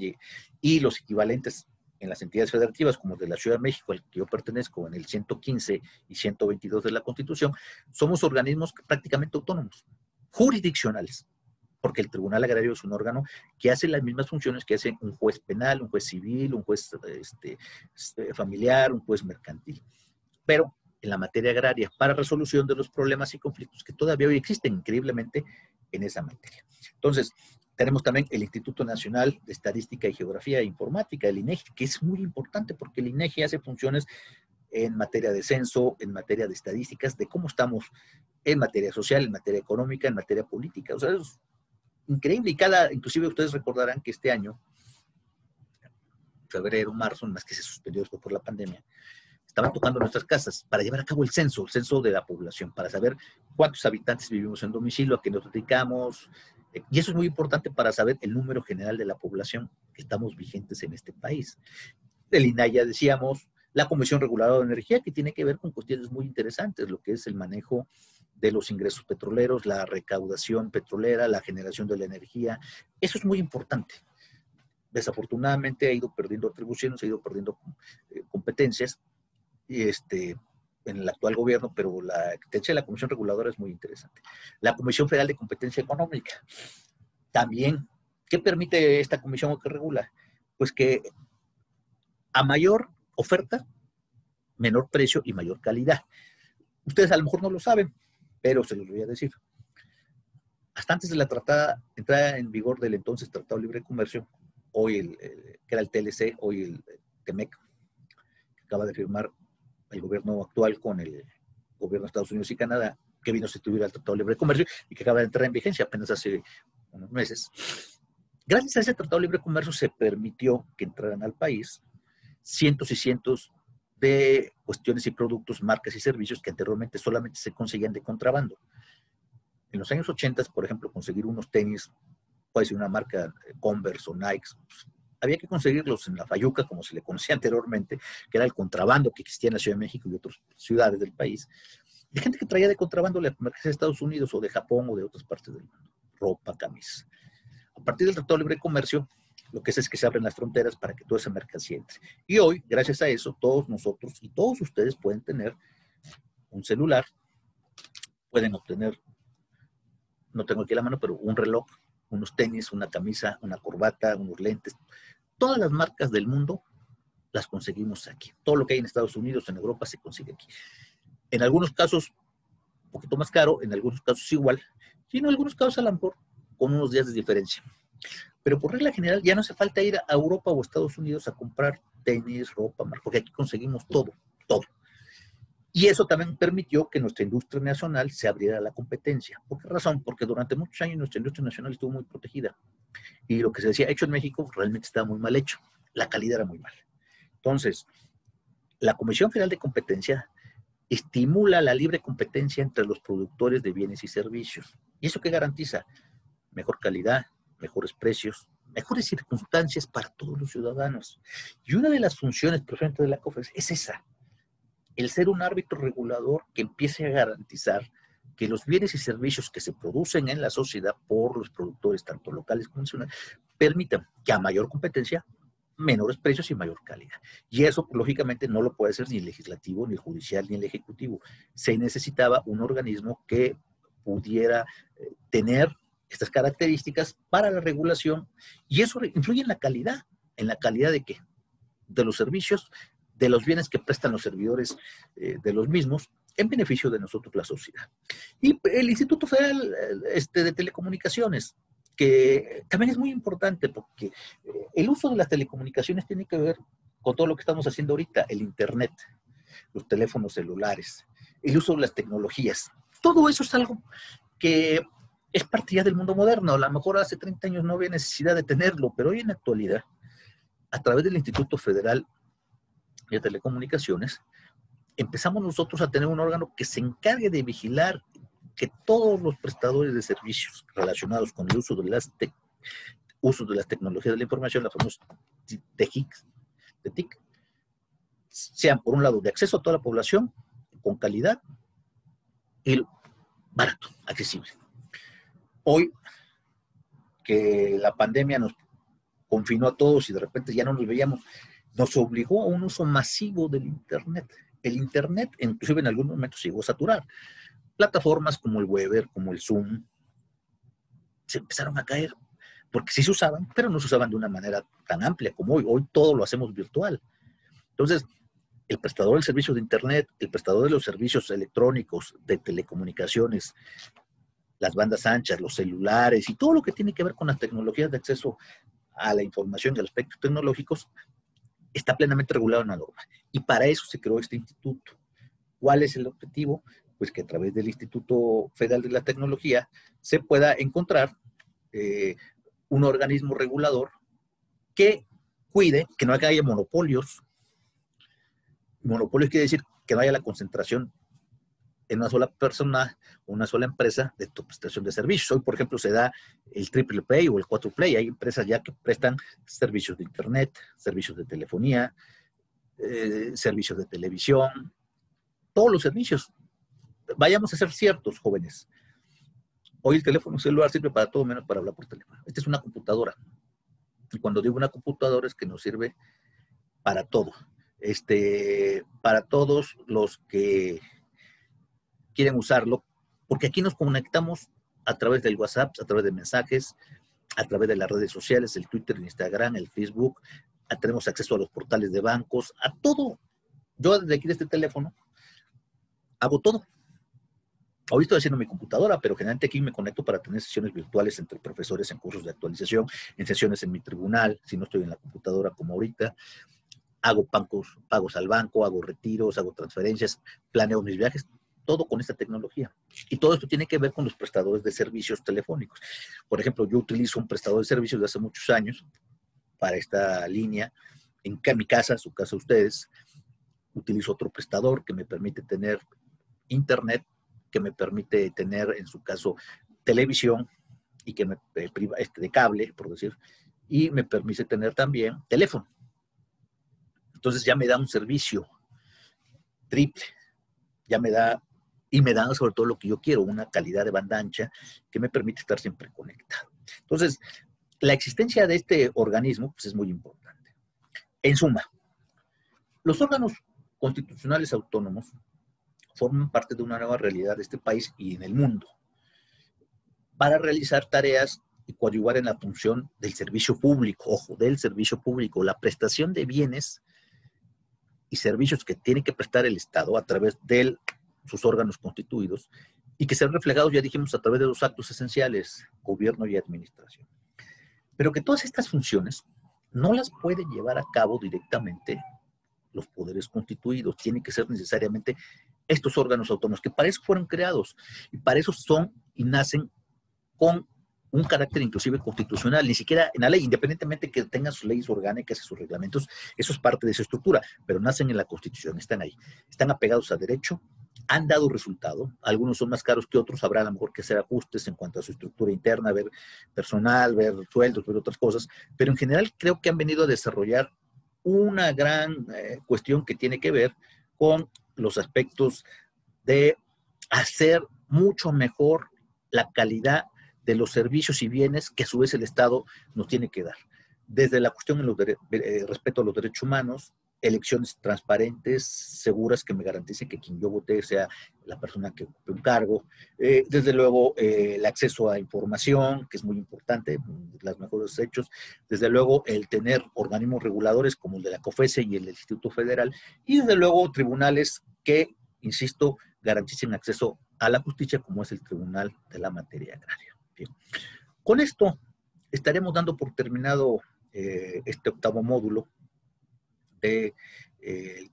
y los equivalentes en las entidades federativas, como de la Ciudad de México, al que yo pertenezco, en el 115 y 122 de la Constitución, somos organismos prácticamente autónomos, jurisdiccionales, porque el Tribunal Agrario es un órgano que hace las mismas funciones que hace un juez penal, un juez civil, un juez familiar, un juez mercantil. Pero en la materia agraria, para resolución de los problemas y conflictos que todavía hoy existen increíblemente en esa materia. Entonces, tenemos también el Instituto Nacional de Estadística y Geografía e Informática, el INEGI, que es muy importante porque el INEGI hace funciones en materia de censo, en materia de estadísticas, de cómo estamos en materia social, en materia económica, en materia política. O sea, es increíble. Y inclusive ustedes recordarán que este año, febrero, marzo, más que se suspendió después por la pandemia, estaban tocando nuestras casas para llevar a cabo el censo de la población, para saber cuántos habitantes vivimos en domicilio, a qué nos dedicamos. Y eso es muy importante para saber el número general de la población que estamos vigentes en este país. El INAI, ya decíamos, la Comisión Reguladora de Energía, que tiene que ver con cuestiones muy interesantes, lo que es el manejo de los ingresos petroleros, la recaudación petrolera, la generación de la energía. Eso es muy importante. Desafortunadamente ha ido perdiendo atribuciones, ha ido perdiendo competencias en el actual gobierno, pero la existencia de la Comisión Reguladora es muy interesante. La Comisión Federal de Competencia Económica, también, ¿qué permite esta comisión que regula? Pues que a mayor oferta, menor precio y mayor calidad. Ustedes a lo mejor no lo saben, pero se los voy a decir. Hasta antes de la entrada en vigor del entonces Tratado de Libre Comercio, hoy que era el TLC, hoy el TEMEC, que acaba de firmar el gobierno actual con el gobierno de Estados Unidos y Canadá, que vino a sustituir al Tratado de Libre Comercio y que acaba de entrar en vigencia apenas hace unos meses. Gracias a ese Tratado de Libre Comercio se permitió que entraran al país cientos y cientos de cuestiones y productos, marcas y servicios que anteriormente solamente se conseguían de contrabando. En los años 80, por ejemplo, conseguir unos tenis, puede ser una marca Converse o Nike, pues, había que conseguirlos en la Fayuca, como se le conocía anteriormente, que era el contrabando que existía en la Ciudad de México y otras ciudades del país, de gente que traía de contrabando la mercancía de Estados Unidos o de Japón o de otras partes del mundo, ropa, camisas. A partir del Tratado de Libre Comercio, lo que es que se abren las fronteras para que toda esa mercancía entre. Y hoy, gracias a eso, todos nosotros y todos ustedes pueden tener un celular, pueden obtener, no tengo aquí la mano, pero un reloj, unos tenis, una camisa, una corbata, unos lentes. Todas las marcas del mundo las conseguimos aquí. Todo lo que hay en Estados Unidos, en Europa, se consigue aquí. En algunos casos, un poquito más caro, en algunos casos igual, y en algunos casos a lo mejor con unos días de diferencia. Pero por regla general ya no hace falta ir a Europa o a Estados Unidos a comprar tenis, ropa, porque aquí conseguimos todo, todo. Y eso también permitió que nuestra industria nacional se abriera a la competencia. ¿Por qué razón? Porque durante muchos años nuestra industria nacional estuvo muy protegida. Y lo que se decía hecho en México realmente estaba muy mal hecho. La calidad era muy mala. Entonces, la Comisión Federal de Competencia estimula la libre competencia entre los productores de bienes y servicios. ¿Y eso qué garantiza? Mejor calidad, mejores precios, mejores circunstancias para todos los ciudadanos. Y una de las funciones precisamente de la COFES es esa, el ser un árbitro regulador que empiece a garantizar que los bienes y servicios que se producen en la sociedad por los productores, tanto locales como nacionales, permitan que a mayor competencia, menores precios y mayor calidad. Y eso, lógicamente, no lo puede hacer ni el legislativo, ni el judicial, ni el ejecutivo. Se necesitaba un organismo que pudiera tener estas características para la regulación, y eso influye en la calidad. ¿En la calidad de qué? De los servicios, de los bienes que prestan los servidores de los mismos, en beneficio de nosotros, la sociedad. Y el Instituto Federal de Telecomunicaciones, que también es muy importante porque el uso de las telecomunicaciones tiene que ver con todo lo que estamos haciendo ahorita, el Internet, los teléfonos celulares, el uso de las tecnologías. Todo eso es algo que es parte ya del mundo moderno. A lo mejor hace 30 años no había necesidad de tenerlo, pero hoy en la actualidad, a través del Instituto Federal de Telecomunicaciones, empezamos nosotros a tener un órgano que se encargue de vigilar que todos los prestadores de servicios relacionados con el uso de las tecnologías de la información, la famosa TIC, sean por un lado de acceso a toda la población, con calidad y barato, accesible. Hoy que la pandemia nos confinó a todos y de repente ya no nos veíamos, nos obligó a un uso masivo del Internet. El Internet, inclusive en algunos momentos, llegó a saturar. Plataformas como el Weber, como el Zoom, se empezaron a caer, porque sí se usaban, pero no se usaban de una manera tan amplia como hoy. Hoy todo lo hacemos virtual. Entonces, el prestador del servicio de Internet, el prestador de los servicios electrónicos, de telecomunicaciones, las bandas anchas, los celulares y todo lo que tiene que ver con las tecnologías de acceso a la información y a los aspectos tecnológicos, está plenamente regulado en la norma. Y para eso se creó este instituto. ¿Cuál es el objetivo? Pues que a través del Instituto Federal de la Tecnología se pueda encontrar un organismo regulador que cuide que no haya monopolios. Monopolios quiere decir que no haya la concentración en una sola persona o una sola empresa de tu prestación de servicios. Hoy, por ejemplo, se da el triple play o el cuatro play. Hay empresas ya que prestan servicios de internet, servicios de telefonía, servicios de televisión, todos los servicios. Vayamos a ser ciertos, jóvenes. Hoy el teléfono celular sirve para todo menos para hablar por teléfono. Esta es una computadora. Y cuando digo una computadora es que nos sirve para todo. Para todos los que quieren usarlo, porque aquí nos conectamos a través del WhatsApp, a través de mensajes, a través de las redes sociales, el Twitter, el Instagram, el Facebook, tenemos acceso a los portales de bancos, a todo. Yo desde aquí de este teléfono hago todo. Hoy estoy haciendo mi computadora, pero generalmente aquí me conecto para tener sesiones virtuales entre profesores en cursos de actualización, en sesiones en mi tribunal, si no estoy en la computadora como ahorita. Hago pagos al banco, hago retiros, hago transferencias, planeo mis viajes, todo con esta tecnología. Y todo esto tiene que ver con los prestadores de servicios telefónicos. Por ejemplo, yo utilizo un prestador de servicios de hace muchos años para esta línea. En mi casa, su casa ustedes, utilizo otro prestador que me permite tener internet, que me permite tener, en su caso, televisión y que me priva de cable, por decir, y me permite tener también teléfono. Entonces ya me da un servicio triple, ya me da, y me da sobre todo lo que yo quiero, una calidad de banda ancha que me permite estar siempre conectado. Entonces, la existencia de este organismo pues, es muy importante. En suma, los órganos constitucionales autónomos forman parte de una nueva realidad de este país y en el mundo para realizar tareas y coadyuvar en la función del servicio público, ojo, del servicio público, la prestación de bienes y servicios que tiene que prestar el Estado a través de sus órganos constituidos y que sean reflejados, ya dijimos, a través de los actos esenciales, gobierno y administración. Pero que todas estas funciones no las pueden llevar a cabo directamente los poderes constituidos, tienen que ser necesariamente estos órganos autónomos, que para eso fueron creados y para eso son y nacen con un carácter inclusive constitucional, ni siquiera en la ley, independientemente que tengan sus leyes orgánicas y sus reglamentos, eso es parte de esa estructura, pero nacen en la Constitución, están ahí, están apegados a derecho, han dado resultado, algunos son más caros que otros, habrá a lo mejor que hacer ajustes en cuanto a su estructura interna, ver personal, ver sueldos, ver otras cosas, pero en general creo que han venido a desarrollar una gran cuestión que tiene que ver con los aspectos de hacer mucho mejor la calidad de los servicios y bienes que a su vez el Estado nos tiene que dar. Desde la cuestión de respeto a los derechos humanos, elecciones transparentes, seguras, que me garanticen que quien yo vote sea la persona que ocupe un cargo. Desde luego, el acceso a información, que es muy importante, los mejores hechos. Desde luego, el tener organismos reguladores como el de la COFESE y el del Instituto Federal. Y desde luego, tribunales que, insisto, garanticen acceso a la justicia, como es el Tribunal de la Materia Agraria. Bien. Con esto estaremos dando por terminado este octavo módulo del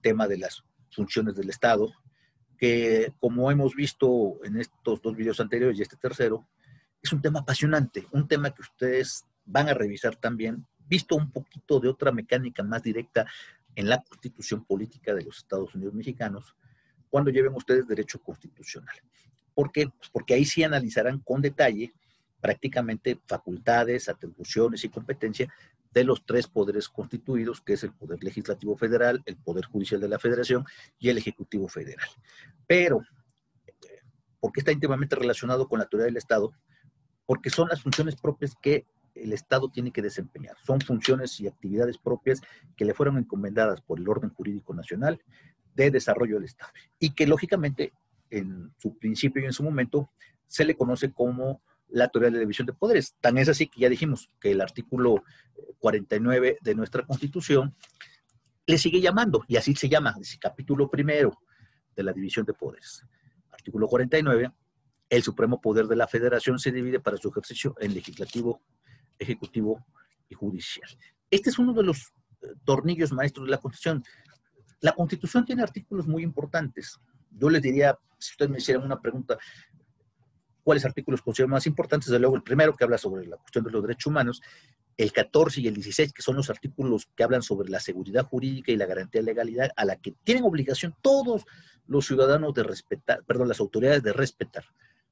tema de las funciones del Estado, que como hemos visto en estos dos videos anteriores y este tercero, es un tema apasionante, un tema que ustedes van a revisar también, visto un poquito de otra mecánica más directa en la Constitución Política de los Estados Unidos Mexicanos, cuando lleven ustedes derecho constitucional. ¿Por qué? Pues porque ahí sí analizarán con detalle prácticamente facultades, atribuciones y competencia de los tres poderes constituidos, que es el Poder Legislativo Federal, el Poder Judicial de la Federación y el Ejecutivo Federal. Pero, ¿por qué está íntimamente relacionado con la autoridad del Estado? Porque son las funciones propias que el Estado tiene que desempeñar. Son funciones y actividades propias que le fueron encomendadas por el orden jurídico nacional de desarrollo del Estado y que lógicamente en su principio y en su momento se le conoce como la teoría de la división de poderes. Tan es así que ya dijimos que el artículo 49 de nuestra Constitución le sigue llamando, y así se llama, es el capítulo primero de la división de poderes. Artículo 49, el supremo poder de la Federación se divide para su ejercicio en legislativo, ejecutivo y judicial. Este es uno de los tornillos maestros de la Constitución. La Constitución tiene artículos muy importantes. Yo les diría, si ustedes me hicieran una pregunta, ¿cuáles artículos considero más importantes? Desde luego, el primero, que habla sobre la cuestión de los derechos humanos, el 14 y el 16, que son los artículos que hablan sobre la seguridad jurídica y la garantía de legalidad, a la que tienen obligación todos los ciudadanos de respetar, perdón, las autoridades de respetar.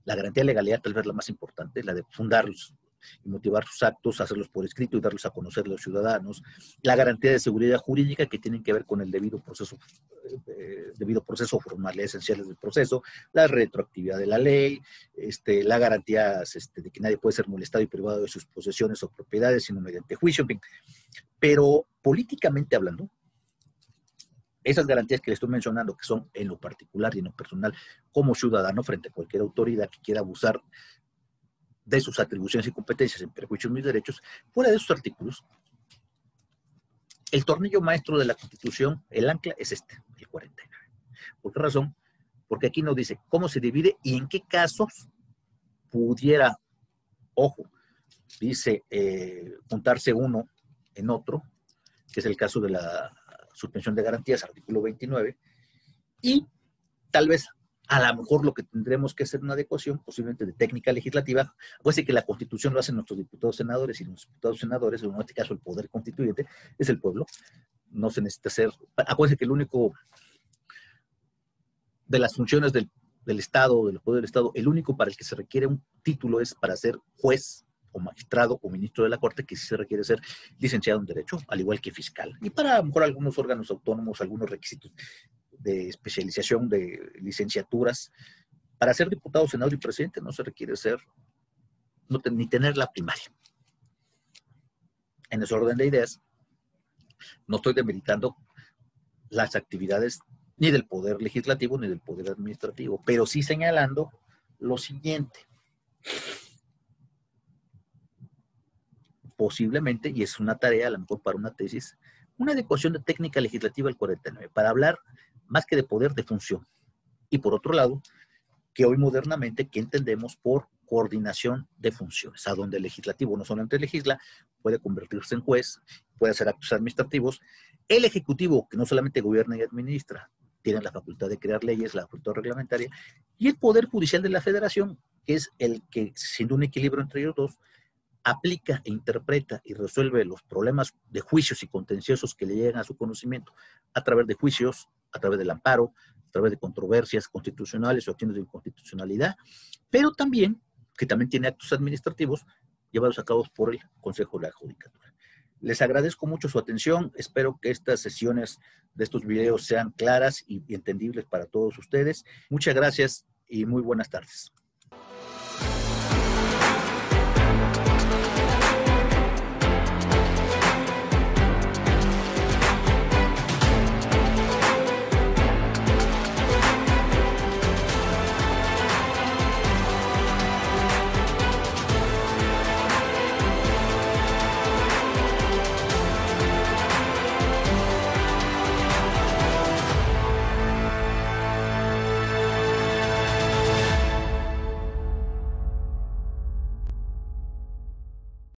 La garantía de legalidad, tal vez la más importante, la de fundarlos y motivar sus actos, hacerlos por escrito y darlos a conocer a los ciudadanos. La garantía de seguridad jurídica, que tienen que ver con el debido proceso formalidades esenciales del proceso, la retroactividad de la ley, la garantía de que nadie puede ser molestado y privado de sus posesiones o propiedades, sino mediante juicio, en fin. Pero políticamente hablando, esas garantías que le estoy mencionando, que son en lo particular y en lo personal, como ciudadano frente a cualquier autoridad que quiera abusar de sus atribuciones y competencias en perjuicio de mis derechos, fuera de esos artículos, el tornillo maestro de la Constitución, el ancla, es el 49. ¿Por qué razón? Porque aquí nos dice cómo se divide y en qué casos pudiera, ojo, dice juntarse uno en otro, que es el caso de la suspensión de garantías, artículo 29, y tal vez a lo mejor lo que tendremos que hacer una adecuación, posiblemente de técnica legislativa, pues sí que la Constitución lo hacen nuestros diputados senadores, y los diputados senadores, en este caso el poder constituyente, es el pueblo. No se necesita ser, acuérdense que el único de las funciones del Estado, del poder del Estado, el único para el que se requiere un título es para ser juez o magistrado o ministro de la Corte, que sí se requiere ser licenciado en Derecho, al igual que fiscal. Y para a lo mejor algunos órganos autónomos, algunos requisitos de especialización, de licenciaturas. Para ser diputado, senador y presidente no se requiere ser, ni tener la primaria. En ese orden de ideas, no estoy demeritando las actividades ni del poder legislativo ni del poder administrativo, pero sí señalando lo siguiente. Posiblemente, y es una tarea a lo mejor para una tesis, una adecuación de técnica legislativa al 49, para hablar más que de poder, de función. Y por otro lado, que hoy modernamente, ¿qué entendemos por coordinación de funciones? A donde el legislativo no solamente legisla, puede convertirse en juez, puede hacer actos administrativos. El ejecutivo, que no solamente gobierna y administra, tiene la facultad de crear leyes, la facultad reglamentaria, y el Poder Judicial de la Federación, que es el que, siendo un equilibrio entre ellos dos, aplica e interpreta y resuelve los problemas de juicios y contenciosos que le llegan a su conocimiento a través de juicios, a través del amparo, a través de controversias constitucionales o acciones de inconstitucionalidad, pero también, que también tiene actos administrativos llevados a cabo por el Consejo de la Judicatura. Les agradezco mucho su atención, espero que estas sesiones de estos videos sean claras y entendibles para todos ustedes. Muchas gracias y muy buenas tardes.